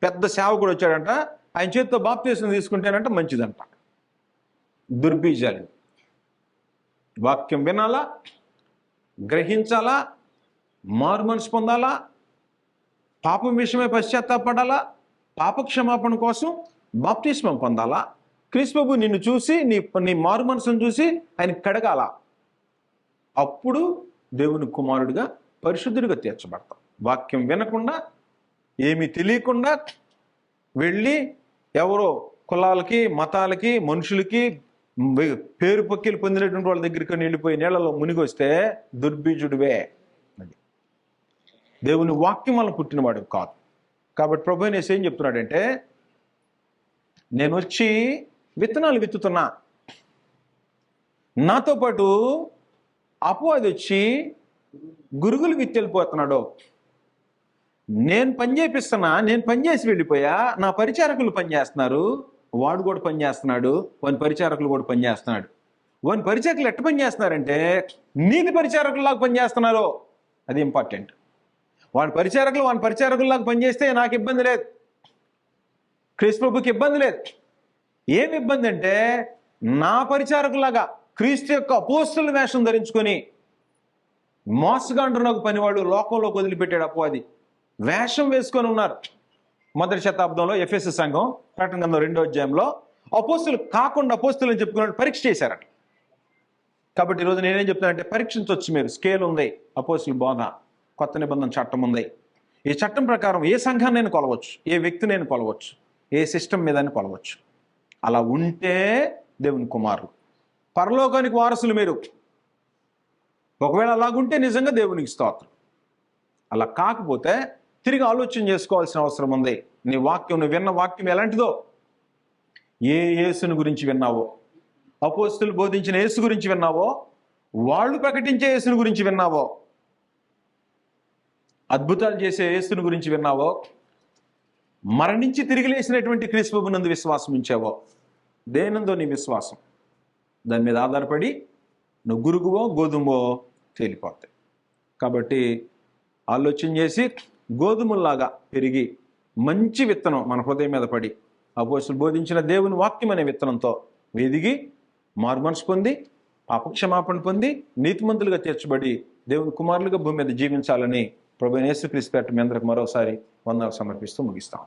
పెద్ద సేవకుడు వచ్చాడంట, ఆయన చేతితో బాప్తిస్మం తీసుకుంటేనంట మంచిదంట. దుర్బీజాలు. వాక్యం వినాలా, గ్రహించాలా, మారు మనసు పొందాలా, పాపం విషయమై పశ్చాత్తాపడాలా, పాపక్షమాపణ కోసం బాప్తిస్మం పొందాలా, క్రీస్తు నిన్ను చూసి నీ మారు మనసును చూసి ఆయన కడగాల. అప్పుడు దేవుని కుమారుడిగా పరిశుద్ధుడిగా తీర్చబడతాం. వాక్యం వినకుండా, ఏమీ తెలియకుండా వెళ్ళి ఎవరో కులాలకి, మతాలకి, మనుషులకి పేరు పక్కిలు పొందినటువంటి వాళ్ళ దగ్గరికి వెళ్ళిపోయి నీళ్లలో మునిగి వస్తే దుర్బీజుడివే. అది దేవుని వాక్యం వల్ల పుట్టినవాడు కాదు. కాబట్టి ప్రభు ఏం చెప్తున్నాడంటే, నేను వచ్చి విత్తనాలు విత్తుతున్నా, నాతో పాటు అపవాది వచ్చి గురుగులు విత్తెళ్ళిపోతున్నాడు. నేను పని చేపిస్తున్నా, నేను పని చేసి వెళ్ళిపోయా, నా పరిచారకులు పనిచేస్తున్నారు, వాడు కూడా పనిచేస్తున్నాడు, వాని పరిచారకులు కూడా పనిచేస్తున్నాడు. వాని పరిచారకులు ఎట్ట పనిచేస్తున్నారంటే నీతి పరిచారకుల్లాగా పనిచేస్తున్నారు. అది ఇంపార్టెంట్. వాని పరిచారకుల్లాగా పనిచేస్తే నాకు ఇబ్బంది లేదు, క్రీస్తు ప్రభుకి ఇబ్బంది లేదు. ఏమి ఇబ్బంది అంటే నా పరిచారకులాగా క్రీస్తు యొక్క అపోస్తలుల వేషం ధరించుకొని మోసగాండ్రునకు పనివాడు లోకంలోకి వదిలిపెట్టాడు అపవాది. వేషం వేసుకొని ఉన్నారు. మొదటి శతాబ్దంలో ఎఫెసు సంఘం ప్రకటన గ్రంథం 2వ అధ్యాయంలో అపోస్తులు కాకుండా అపోస్తులు అని చెప్పుకున్నాడు పరీక్ష చేశారట. కాబట్టి ఈరోజు నేనేం చెప్తానంటే పరీక్షించవచ్చు. మీరు స్కేల్ ఉంది, అపోస్తుల బోధ, కొత్త నిబంధన చట్టం ఉంది. ఈ చట్టం ప్రకారం ఏ సంఘాన్ని నేను కొలవచ్చు, ఏ వ్యక్తిని నేను కొలవచ్చు, ఏ సిస్టమ్ మీద కొలవచ్చు. అలా ఉంటే దేవుని కుమారులు, పరలోకానికి వారసులు మీరు. ఒకవేళ అలాగుంటే నిజంగా దేవునికి స్తోత్రం. అలా కాకపోతే తిరిగి ఆలోచన చేసుకోవాల్సిన అవసరం ఉంది. నీ వాక్యం, నువ్వు విన్న వాక్యం ఎలాంటిదో, ఏ యేసుని గురించి విన్నావో, అపోస్తులు బోధించిన యేసు గురించి విన్నావో, వాళ్ళు ప్రకటించే యేసుని గురించి విన్నావో, అద్భుతాలు చేసే యేసుని గురించి విన్నావో, మరణించి తిరిగి లేచినటువంటి క్రీస్తు ప్రభువునందు విశ్వాసం ఉంచావో, దేనందో నీ విశ్వాసం, దాని మీద ఆధారపడి నువ్వు గురుగువో గోధుమో తేలిపోతాయి. కాబట్టి ఆలోచన చేసి గోధుమల్లాగా పెరిగి మంచి విత్తనం మన హృదయం మీద పడి అపోస్తులు బోధించిన దేవుని వాక్యం అనే విత్తనంతో ఎదిగి మారుమనసు పొంది పాపక్షమాపణ పొంది నీతిమంతులుగా తీర్చబడి దేవుని కుమారులుగా భూమి మీద జీవించాలని ప్రభువైన యేసుక్రీస్తు పేరిట మీ అందరికి మరోసారి వందనాలు సమర్పిస్తూ ముగిస్తాం.